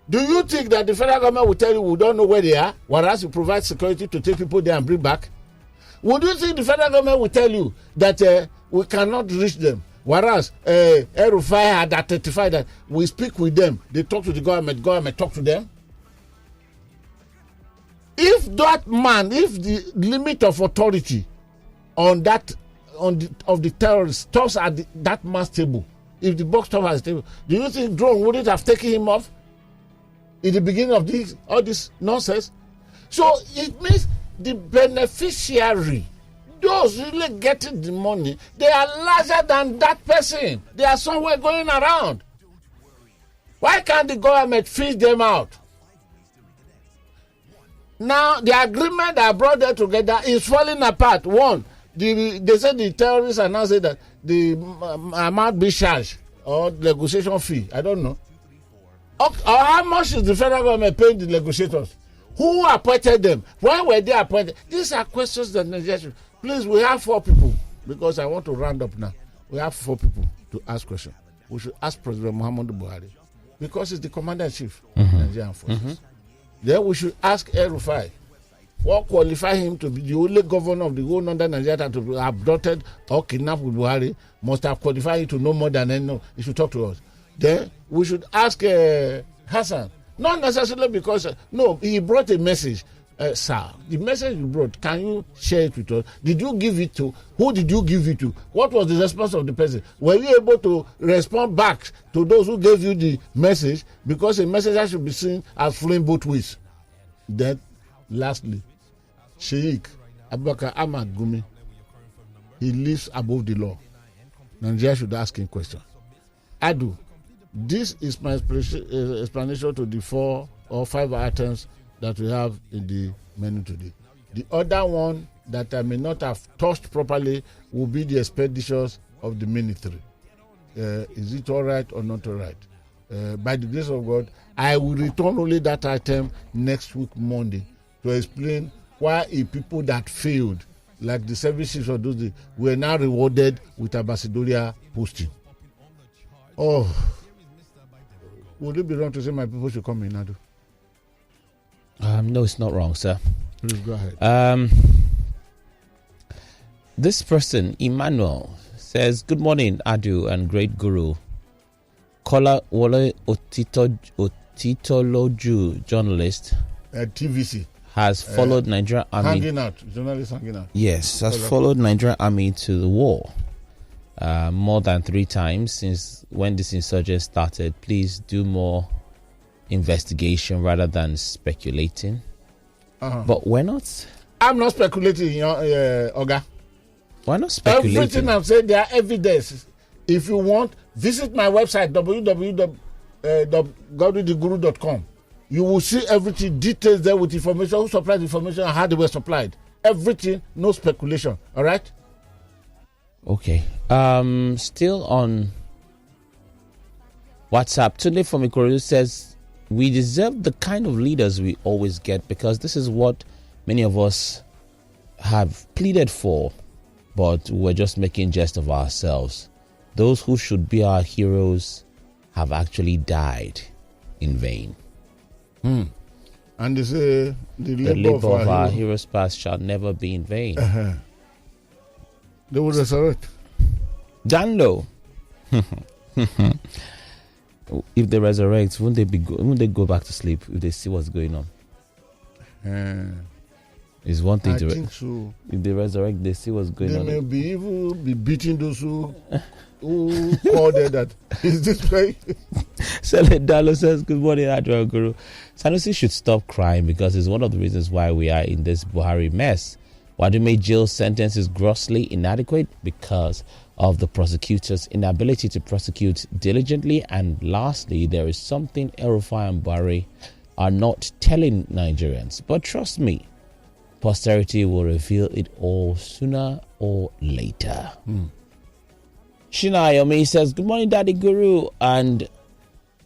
Do you think that the federal government will tell you we don't know where they are, whereas you provide security to take people there and bring back? Would you think the federal government will tell you that we cannot reach them, whereas El-Rufai had identified that we speak with them, they talk to the government talk to them? If that man, if the limit of authority on that of the terrorists stops at that man's table, if the box stops at his table, do you think drone wouldn't have taken him off in the beginning of all this nonsense? So it means the beneficiary, those really getting the money, they are larger than that person. They are somewhere going around. Why can't the government fish them out? Now, the agreement that brought them together is falling apart. One, they said the terrorists are now saying that the amount be charged or negotiation fee. I don't know. Or how much is the federal government paying the negotiators? Who appointed them? Why were they appointed? These are questions that Nigeria should. Please, we have 4 people because I want to round up now. We have 4 people to ask questions. We should ask President Muhammadu Buhari because he's the commander-in-chief of Nigerian forces. Then we should ask El-Rufai what qualifies him to be the only governor of the whole northern Nigeria to be abducted or kidnapped with Buhari. Must have qualified him to know more than anyone. He should talk to us. Then we should ask Hassan, not necessarily because no, he brought a message. Sir, the message you brought, can you share it with us? Did you give it to? Who did you give it to? What was the response of the person? Were you able to respond back to those who gave you the message? Because a message should be seen as flowing both ways. Then, lastly, Sheikh Abubakar Ahmad Gumi, he lives above the law. Nigeria should ask him questions. Adu, this is my explanation to the 4 or 5 items that we have in the menu today. The other one that I may not have touched properly will be the expenditures of the ministry. Is it all right or not all right? By the grace of God, I will return only that item next week, Monday, to explain why people that failed, like the services of those days, were now rewarded with ambassadorial posting. Oh, would it be wrong to say my people should come in, Adu? No, it's not wrong, sir. Please go ahead. This person, Emmanuel, says, "Good morning, Adu and great guru. Kola Wole Otitoloju, journalist, TVC, has followed Nigerian army. Hanging out, journalist hanging out. Yes, has followed Nigerian army to the war more than 3 times since when this insurgent started. Please do more investigation rather than speculating." But we're not. I'm not speculating, Oga. Why not speculating? Everything I've said, there are evidence. If you want, visit my website www.godwintheguru.com. You will see everything, details there with information, who supplied information and how they were supplied. Everything, no speculation. All right? Okay. Still on WhatsApp, Tunde from Ikorodu says, "We deserve the kind of leaders we always get because this is what many of us have pleaded for, but we're just making jest of ourselves. Those who should be our heroes have actually died in vain." And they say the labor of our heroes past shall never be in vain. They will resurrect. Dando. If they resurrect, won't they go back to sleep if they see what's going on? It's one thing I to think so. If they resurrect, they see what's going on. They may be even be beating those who called it that. Is this right? Dalo says, "Good morning, Admiral Guru. Sanusi should stop crying because it's one of the reasons why we are in this Buhari mess. Wadume jail sentence is grossly inadequate because of the prosecutor's inability to prosecute diligently. And lastly, there is something El-Rufai and Buhari are not telling Nigerians. But trust me, posterity will reveal it all sooner or later." Shina Yomi says, "Good morning, Daddy Guru, and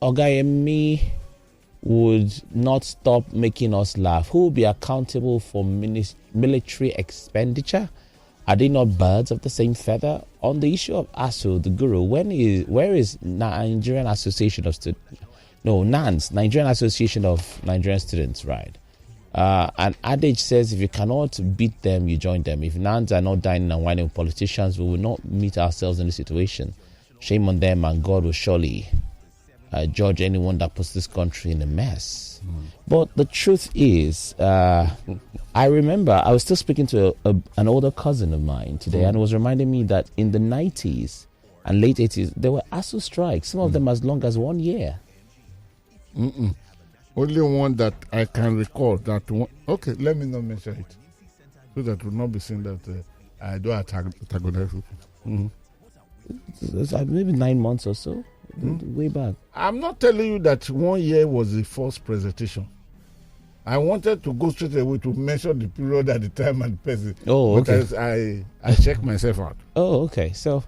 Ogayemi would not stop making us laugh. Who will be accountable for military expenditure? Are they not birds of the same feather? On the issue of ASU, the Guru, where is Nigerian Association of Students? No, NANS, Nigerian Association of Nigerian Students, right? An adage says, if you cannot beat them, you join them. If NANS are not dining and whining with politicians, we will not meet ourselves in this situation. Shame on them, and God will surely judge anyone that puts this country in a mess. But the truth is, I remember I was still speaking to an older cousin of mine today, and was reminding me that in the 90s and late 80s, there were ASU strikes, some of them as long as 1 year. Only one that I can recall that one. Okay, let me not mention it, so that will not be seen that I do antagonize people. Maybe 9 months or so, way back. I'm not telling you that 1 year was the first presentation. I wanted to go straight away to mention the period at the time and the person. Oh, okay. Because I checked myself out. Oh, okay. So,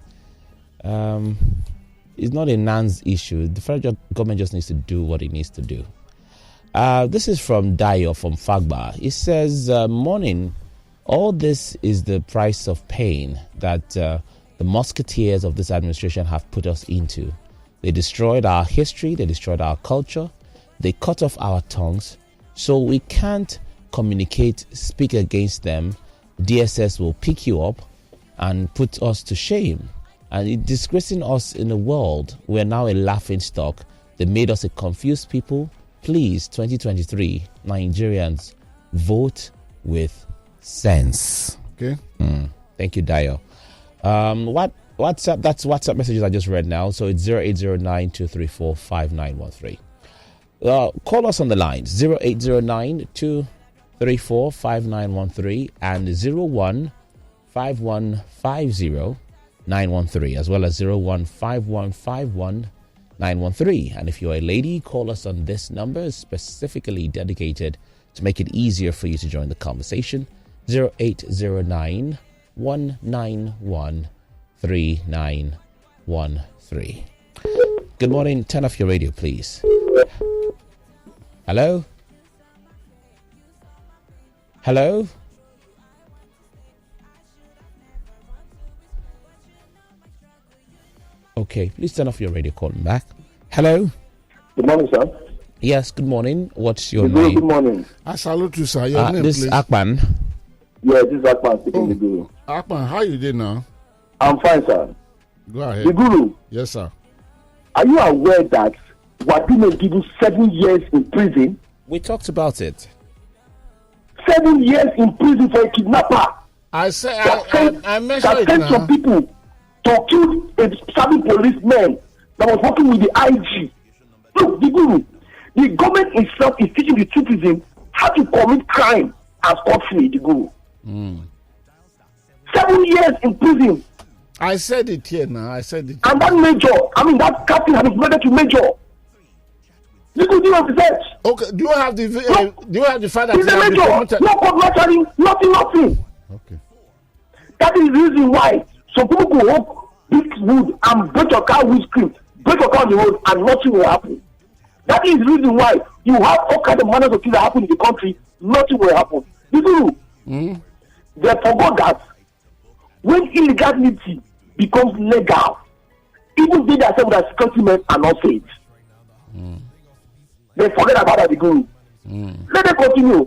it's not a NANS issue. The federal government just needs to do what it needs to do. This is from Dayo from Fagba. It says, morning, all this is the price of pain that the musketeers of this administration have put us into. They destroyed our history. They destroyed our culture. They cut off our tongues. So we can't communicate, speak against them. DSS will pick you up and put us to shame. And it's disgracing us in the world. We're now a laughing stock. They made us a confused people. Please, 2023, Nigerians, vote with sense. Okay. Thank you, Dayo. WhatsApp, that's WhatsApp messages I just read now. So it's 0809-234-5913. Call us on the lines 0809-234-5913 and 015150-913, as well as 015151-913. And if you're a lady, call us on this number, specifically dedicated to make it easier for you to join the conversation. 0809-191-3913. Good morning. Turn off your radio, please. Hello? Hello? Okay, please turn off your radio. Call me back. Hello? Good morning, sir. Yes, good morning. What's your name? Good morning. I salute you, sir. Your name, this please. is Akpan. Yeah, this is Akpan speaking, the Guru. Akpan, how you doing now? I'm fine, sir. Go ahead. The Guru, Yes, sir. are you aware that Wadime given 7 years in prison? We talked about it. 7 years in prison for a kidnapper. I say I mentioned that it sent now. some people to kill a serving policeman that was working with the IG. Look, the Guru, the government itself is teaching the citizens how to commit crime as scot-free, the Guru. 7 years in prison. I said it here now. I said it. And that that captain has been promoted to major. You could do research. Okay. Do you have the fact that He's he a has been major. promoted? No court martialing, nothing. Okay. That is the reason why some people go walk big wood and break your car windscreen, break your car on the road, and nothing will happen. That is the reason why you have all kinds of manners of things that happen in the country, nothing will happen. They forgot that when illegality becomes legal, even they themselves as security men are not safe. They forget about that, the Guru. Let them continue.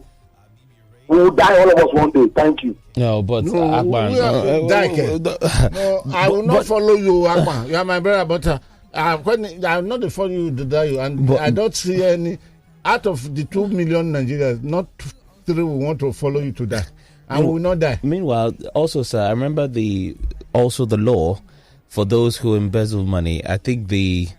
We will die, all of us, one day. Thank you. No, but Akpan. I will not follow you, Akpan. You are my brother, but I will not follow you to die you, and I don't see any out of the 2 million Nigerians, not 3 will want to follow you to die, and we will not die. Meanwhile, also, sir, I remember the law for those who embezzle money. I think the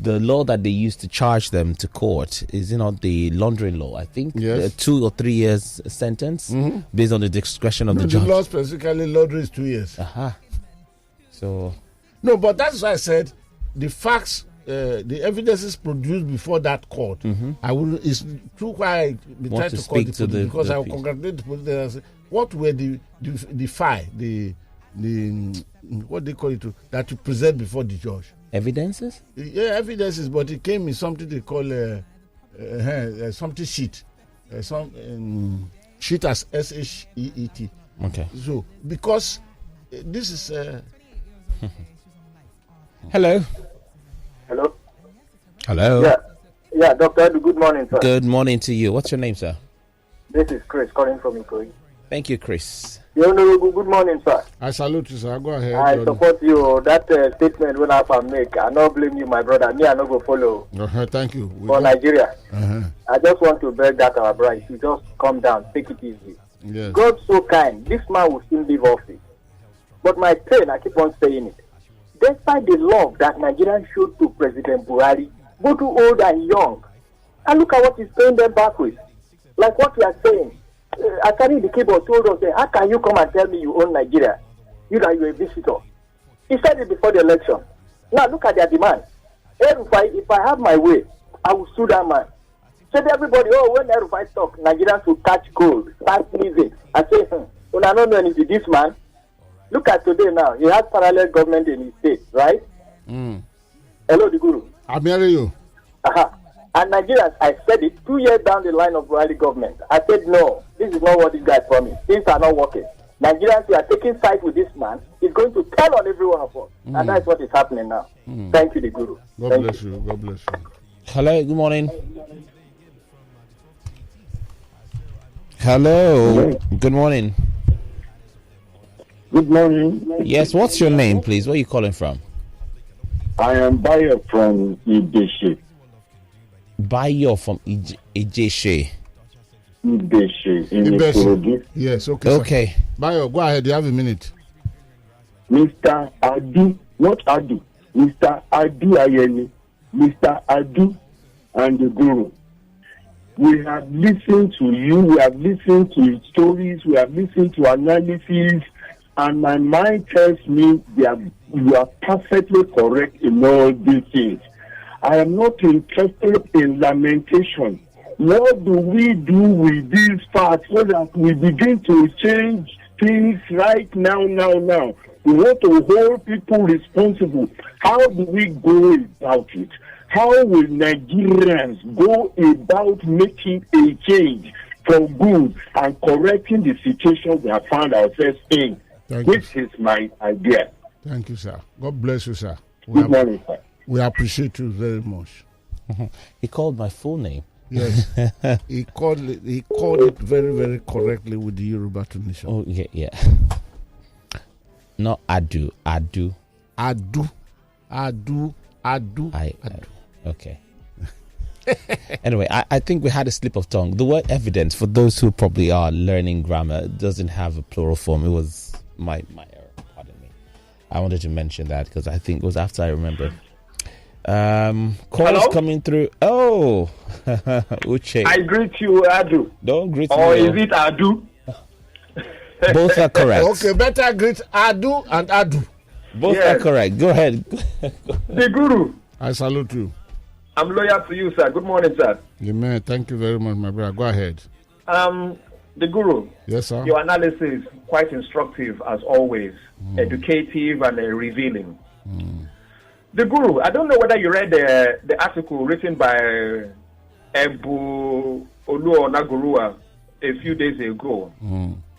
law that they used to charge them to court is the laundering law. I think 2 or 3 years sentence based on the discretion of the judge. The law specifically laundry is 2 years. So no, but that's why I said the facts, the evidences produced before that court. It's too why I try to call the police because I will congratulate the police and say, what were the what they call it that you present before the judge? Evidences? Yeah, evidences, but it came in something they call something sheet. Sheet as SHEET. Okay. So, because this is... Hello. Yeah, Dr. Edu, good morning, sir. Good morning to you. What's your name, sir? This is Chris calling from Ikoyi. Thank you, Chris. Good morning, sir. I salute you, sir. Go ahead. I support you. That statement when I make, I not blame you, my brother. Me, I not go follow. Thank you. For Nigeria. I just want to beg that our brother, you just calm down, take it easy. Yes. God's so kind. This man will still leave office. But my pain, I keep on saying it. Despite the love that Nigerians showed to President Buhari, both old and young, and look at what he's paying them back with. Like what we are saying. Attorney the keyboard told us, how can you come and tell me you own Nigeria? You that you're a visitor. He said it before the election. Now look at their demand. If I have my way, I will sue that man. Said everybody, when El-Rufai talk, Nigerians will catch cold, start sneezing. I say, well, I don't know anything. This man, look at today now. He has parallel government in his state, right? Hello, the Guru. I'm hearing you. And Nigerians, I said it 2 years down the line of Buhari government. I said, no, this is not what this guy promised. Things are not working. Nigerians, we are taking sides with this man. He's going to tell on every one of us. And that's what is happening now. Thank you, the Guru. God bless you. God bless you. Hello, good morning. Hello, good morning. Good morning. Yes, what's your name, please? Where are you calling from? I am Bayo from Ideshe. Bayo from Ijeshe. Ideshe in Ikorodu. Yes, okay. Okay. Sir. Bayo, go ahead. You have a minute. Mr. Adu, not Adu. Mr. Adu Ayeni. Mr. Adu and the Guru. We have listened to you. We have listened to stories. We have listened to analysis. And my mind tells me you are perfectly correct in all these things. I am not interested in lamentation. What do we do with these facts so that we begin to change things right now? We want to hold people responsible. How do we go about it? How will Nigerians go about making a change for good and correcting the situation we have found ourselves in? This is my idea. Thank you, sir. God bless you, sir. Good morning, sir. We appreciate you very much. He called my full name. Yes. he called it very, very correctly with the Yoruba tradition. Oh, yeah. Not Adu. Okay. Anyway, I think we had a slip of tongue. The word evidence, for those who probably are learning grammar, doesn't have a plural form. It was my error. Pardon me. I wanted to mention that because I think it was after I remembered. Calls Hello? coming through. Oh, Uche. I greet you, Adu. Don't greet or me. Or is it Adu? Both are correct. Okay, better greet Adu and Adu. Both are correct. Go ahead. The Guru. I salute you. I'm loyal to you, sir. Good morning, sir. Amen. Thank you very much, my brother. Go ahead. The Guru. Yes, sir. Your analysis quite instructive as always, educative and revealing. The Guru, I don't know whether you read the article written by Ebu Oluonagurua a few days ago,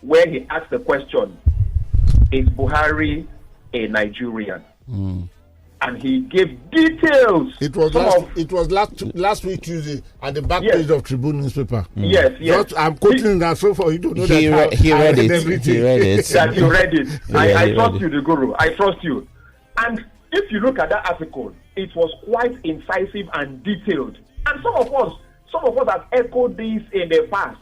where he asked the question, is Buhari a Nigerian? And he gave details. It was last week Tuesday at the back page of Tribune newspaper. Yes. I'm quoting that so far you don't know he read it. He read it. That you read it. I trust you, the Guru. I trust you. And if you look at that article, it was quite incisive and detailed. And some of us have echoed this in the past.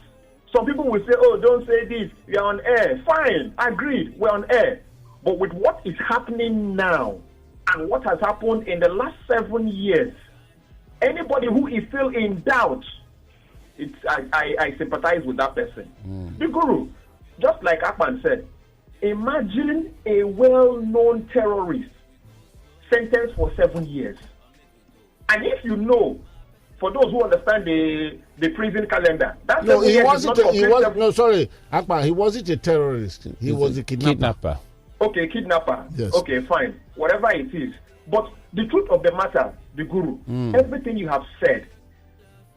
Some people will say, "Oh, don't say this. We are on air." Fine, agreed. We're on air. But with what is happening now, and what has happened in the last 7 years, anybody who is still in doubt, I sympathize with that person. The Guru, just like Akpan said, imagine a well-known terrorist sentenced for 7 years. And if you know, for those who understand the prison calendar, that Akpan, he wasn't a terrorist. He was a kidnapper. Okay, kidnapper. Yes. Okay, fine. Whatever it is. But the truth of the matter, the Guru, everything you have said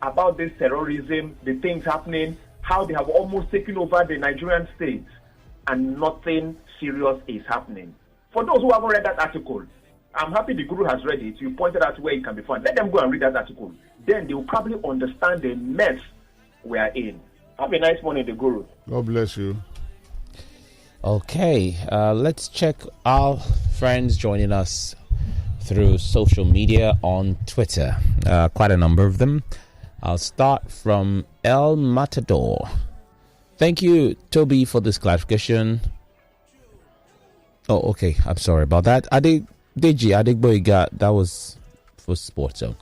about this terrorism, the things happening, how they have almost taken over the Nigerian state, and nothing serious is happening. For those who haven't read that article, I'm happy the Guru has read it. You pointed out where it can be found. Let them go and read that article. Then they will probably understand the mess we are in. Have a nice morning, the Guru. God bless you. Okay, let's check our friends joining us through social media on Twitter. Quite a number of them. I'll start from El Matador. Thank you, Toby, for this clarification. Oh, okay. I'm sorry about that. Deji Adegboiga, that was for Sports Zone.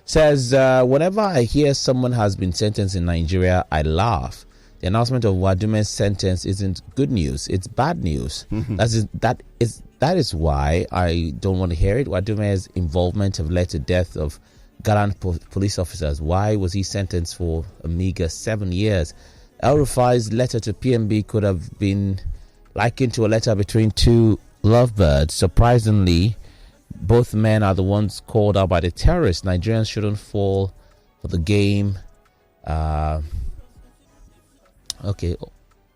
Says, whenever I hear someone has been sentenced in Nigeria, I laugh. The announcement of Wadume's sentence isn't good news. It's bad news. That is why I don't want to hear it. Wadume's involvement have led to death of gallant police officers. Why was he sentenced for a meager 7 years? El-Rufai's letter to PMB could have been likened to a letter between two lovebirds. Surprisingly, both men are the ones called out by the terrorists. Nigerians shouldn't fall for the game. Okay,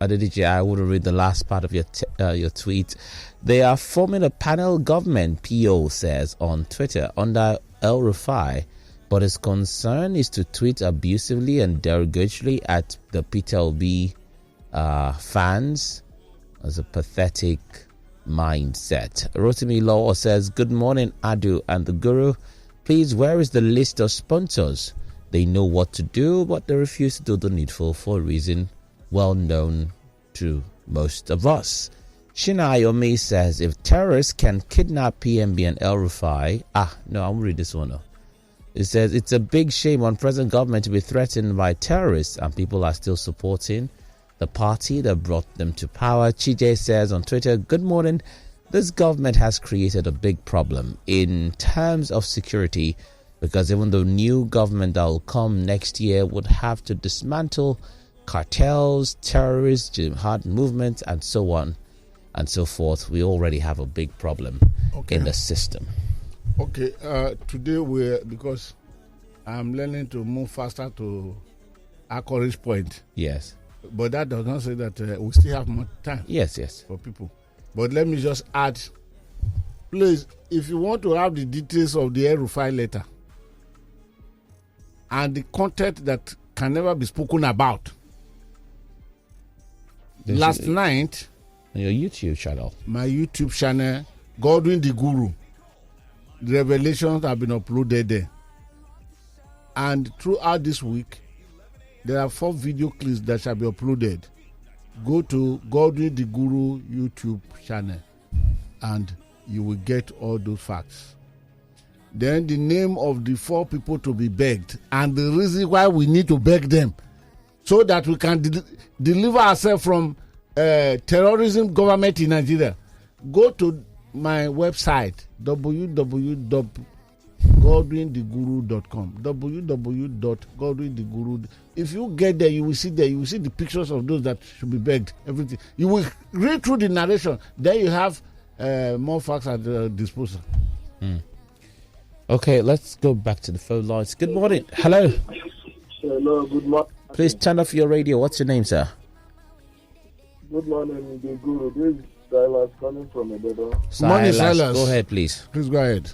Adedije, I would read the last part of your tweet. They are forming a panel government, PO says on Twitter, under El-Rufai, but his concern is to tweet abusively and derogatory at the Peter Obi fans as a pathetic mindset. Rotimi Law says, good morning, Adu and the Guru. Please, where is the list of sponsors? They know what to do, but they refuse to do the needful for a reason well known to most of us. Shina Ayomi says, if terrorists can kidnap PMB and El-Rufai, no, I won't read this one now. It says, it's a big shame on present government to be threatened by terrorists and people are still supporting the party that brought them to power. Chije says on Twitter, good morning. This government has created a big problem in terms of security because even the new government that will come next year would have to dismantle cartels, terrorists, jihad movements, and so on and so forth. We already have a big problem in the system. Okay, today because I'm learning to move faster to Akori's point. Yes. But that does not say that we still have more time. Yes. For people. But let me just add, please, if you want to have the details of the El-Rufai letter and the content that can never be spoken about, last night, on your YouTube channel, my YouTube channel, Godwin the Guru, the revelations have been uploaded there. And throughout this week, there are 4 video clips that shall be uploaded. Go to Godwin the Guru YouTube channel and you will get all those facts. Then the name of the 4 people to be begged and the reason why we need to beg them so that we can deliver ourselves from terrorism government in Nigeria. Go to my website www.godwintheguru.com www.godwintheguru. If you get there, you will see the pictures of those that should be begged, everything. You will read through the narration, then you have more facts at the disposal. Okay, let's go back to the phone lines. Good morning. Hello, good morning. Please turn off your radio. What's your name, sir? Good morning, the Guru. This is Silas calling from Indebted. Morning, Silas. Go ahead, please. Please go ahead.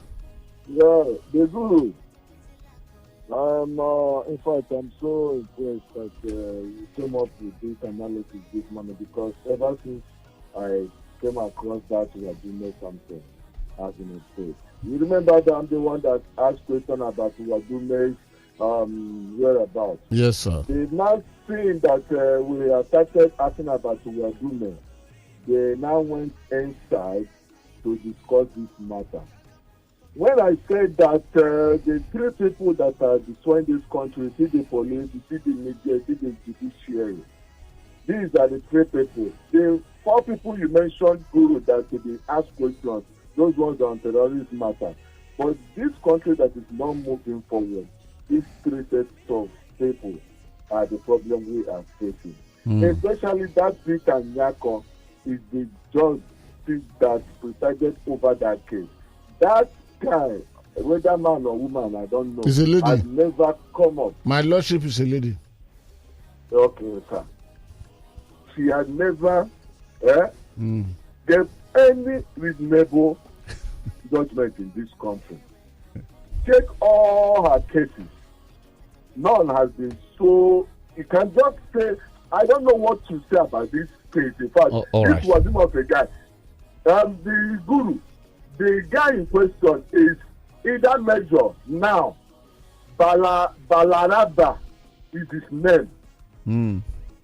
Yeah, the Guru. In fact, I'm so impressed that you came up with this analysis this morning because ever since I came across that we are doing something as in a state. You remember that I'm the one that asked question about Wadume's whereabouts. Yes, sir. They've now seen that we have started asking about Wadume. They now went inside to discuss this matter. When I said that the 3 people that are destroying this country, see the police, see the media, see the judiciary, these are the 3 people. The 4 people you mentioned, Guru, that to be asked questions, those ones on terrorist matter. But this country that is not moving forward, these 3 sets of people are the problem we are facing. Especially that Peter Nyako is the judge that presided over that case. That guy, whether man or woman, I don't know, is a lady. Has never come up. My lordship is a lady. Okay, sir. She has never gave any reasonable judgment in this country. Take all her cases. None has been so. You can just say, I don't know what to say about this case. In fact, all this right. was him of a guy. The guru, the guy in question is either Major now, Balaraba is his name.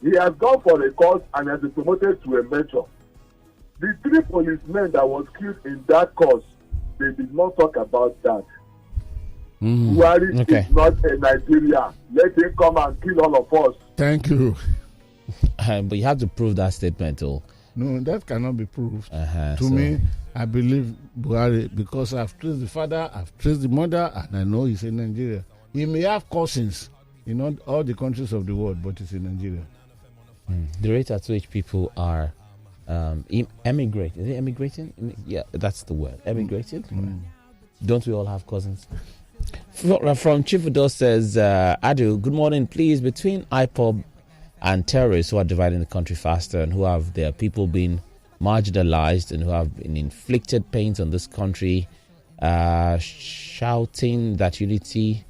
He has gone for a course and has been promoted to a major. The 3 policemen that was killed in that course, they did not talk about that. Buhari is not a Nigeria. Let him come and kill all of us. Thank you. But you have to prove that statement, too. No, that cannot be proved. To me, I believe Buhari because I've traced the father, I've traced the mother, and I know he's in Nigeria. He may have cousins in all the countries of the world, but he's in Nigeria. The rate at which people are emigrating. Is it emigrating? Yeah, that's the word. Emigrating? Don't we all have cousins? From Chief Udo says, Adu, good morning. Please, between IPOB and terrorists who are dividing the country faster and who have their people being marginalized and who have been inflicted pains on this country, shouting that unity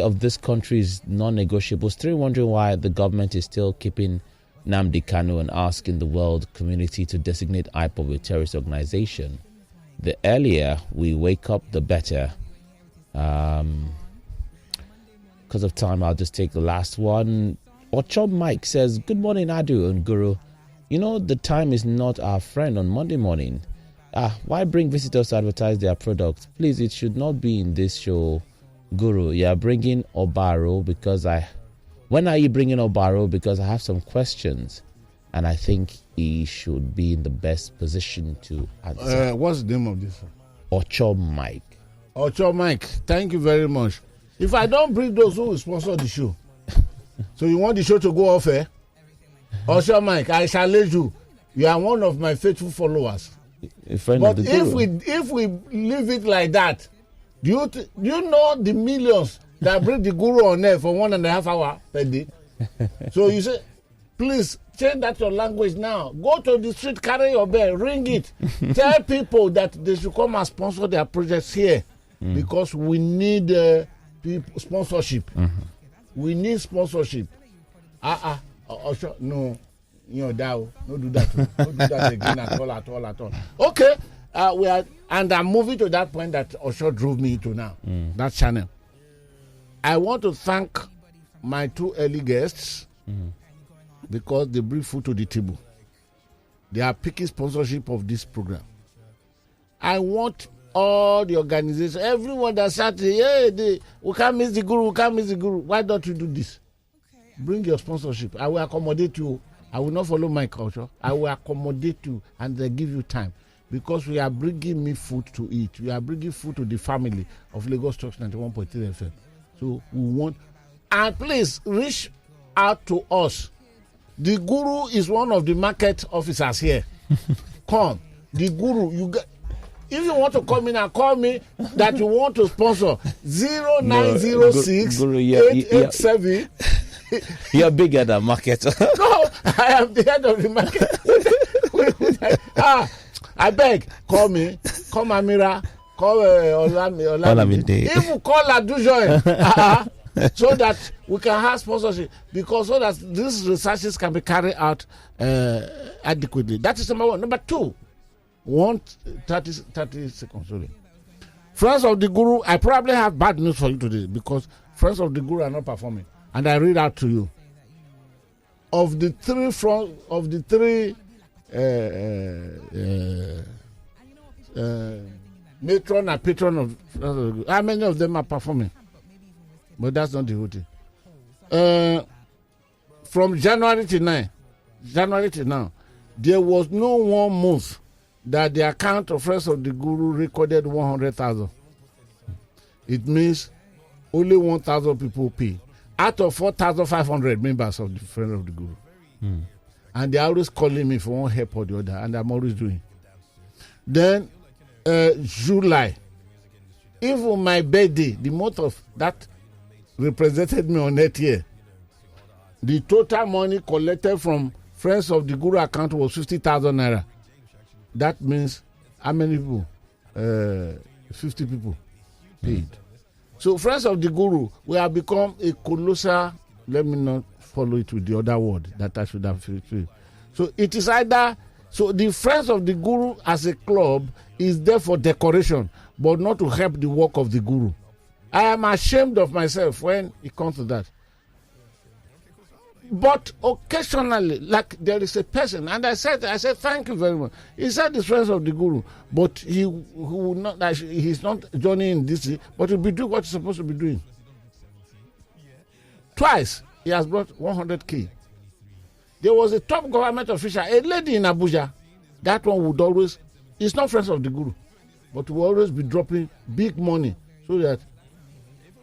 of this country is non-negotiable. Still wondering why the government is still keeping Nnamdi Kanu and asking the world community to designate IPOB a terrorist organization. The earlier we wake up, the better. Because of time, I'll just take the last one. Ochob Mike says, good morning, Adu and Guru. You know, the time is not our friend on Monday morning. Why bring visitors to advertise their products? Please, it should not be in this show, Guru. You are bringing Obaro because when are you bringing Obaro? Because I have some questions and I think he should be in the best position to answer. What's the name of this one? Ochob Mike. Ochob Mike, thank you very much. If I don't bring those who will sponsor the show, so you want the show to go off, Ochob Mike, I challenge you. You are one of my faithful followers. But if we leave it like that, do you know the millions that bring the guru on air for 1.5 hours per day? So you say, please change that your language now. Go to the street, carry your bell, ring it. Tell people that they should come and sponsor their projects here because we need sponsorship. We need sponsorship. No. No do that. Don't do that again at all. Okay, and I'm moving to that point that Osho drove me to now. That channel. I want to thank my 2 early guests because they bring food to the table. They are picking sponsorship of this program. I want all the organizations, everyone that said, hey, we can't miss the guru. Why don't you do this? Bring your sponsorship. I will accommodate you. I will not follow my culture. I will accommodate you and they give you time because we are bringing me food to eat. We are bringing food to the family of Lagos Talks 91.3 FM. So we want, and please reach out to us. The guru is one of the market officers here. Come, the guru, if you want to come in and call me that you want to sponsor 0906 887. You're bigger than market. No, I am the head of the market. I beg, call me, call Amira, call Olamide. Even call Adujoy, so that we can have sponsorship, because so that these researches can be carried out adequately. That is number one. Number two, 30 seconds, sorry. Friends of the Guru, I probably have bad news for you today because Friends of the Guru are not performing. And I read out to you. Of the three matron and patron of how many of them are performing? But that's not the whole thing. From January to now, there was no 1 month that the account of Friends of the Guru recorded 100,000. It means only 1,000 people pay. Out of 4,500 members of the Friends of the Guru. And they're always calling me for one help or the other, and I'm always doing. Then, July, even my birthday, the month of that represented me on that year, the total money collected from Friends of the Guru account was 50,000 naira. That means how many people? 50 people paid. So Friends of the Guru, we have become a colossal, let me not follow it with the other word that I should have fulfilled. So it is either, so the Friends of the Guru as a club is there for decoration, but not to help the work of the Guru. I am ashamed of myself when it comes to that. But occasionally, like there is a person, and I said, thank you very much. He said the Friends of the Guru, but he will not. He's not joining in this, but he'll be doing what he's supposed to be doing. Twice he has brought 100K. There was a top government official, a lady in Abuja. That one would always. It's not Friends of the Guru, but will always be dropping big money so that.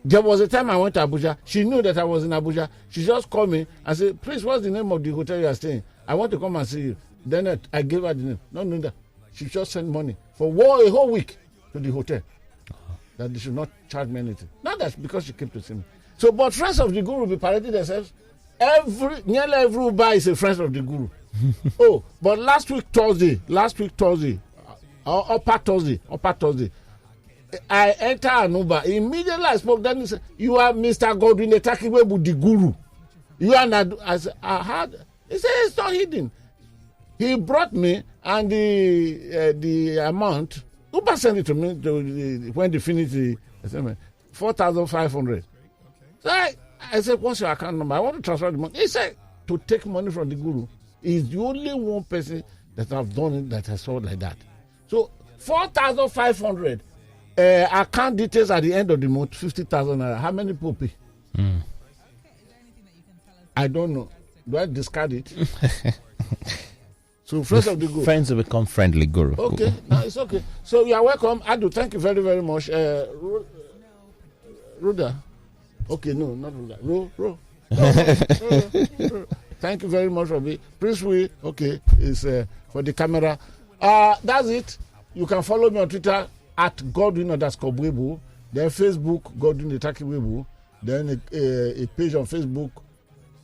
There was a time I went to Abuja. She knew that I was in Abuja. She just called me and said, please, what's the name of the hotel you are staying? I want to come and see you. Then I gave her the name. No, that. She just sent money for a whole week to the hotel. That they should not charge me anything. Not that because she came to see me. So, but Friends of the Guru will be parading themselves. Nearly every Uber is a Friends of the Guru. Oh, but last week Thursday, upper Thursday, I enter an Uber. Immediately I spoke. Then he said, "You are Mr. Godwin Etakibuebu, the Guru." You are not. I said, "I heard." He said, "It's not hidden." He brought me and the amount. Uber sent it to me when they finished the assignment, 4,500. So I said, "What's your account number? I want to transfer the money." He said, "To take money from the Guru is the only one person that have done it that I saw like that." So 4,500. Account details at the end of the month, 50,000 naira. How many people pay? I don't know. Do I discard it? So Friends of the Guru. Friends have become friendly Guru. Okay, no, it's okay. So you are welcome. Adu, thank you very, very much. Ruda. Okay, no, not Ruda. Ro. Thank you very much, Robbie. Prince Will, okay, is for the camera. That's it. You can follow me on Twitter at Godwin_Buebu, then Facebook Godwin Etakibuebu, then a page on Facebook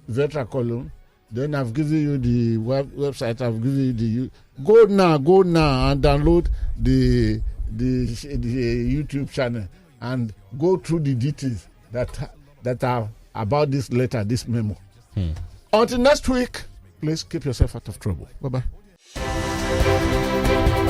Vetra Column. Then I've given you the website. I've given you go now and download the YouTube channel and go through the details that are about this letter, this memo. Until next week, please keep yourself out of trouble. Bye bye.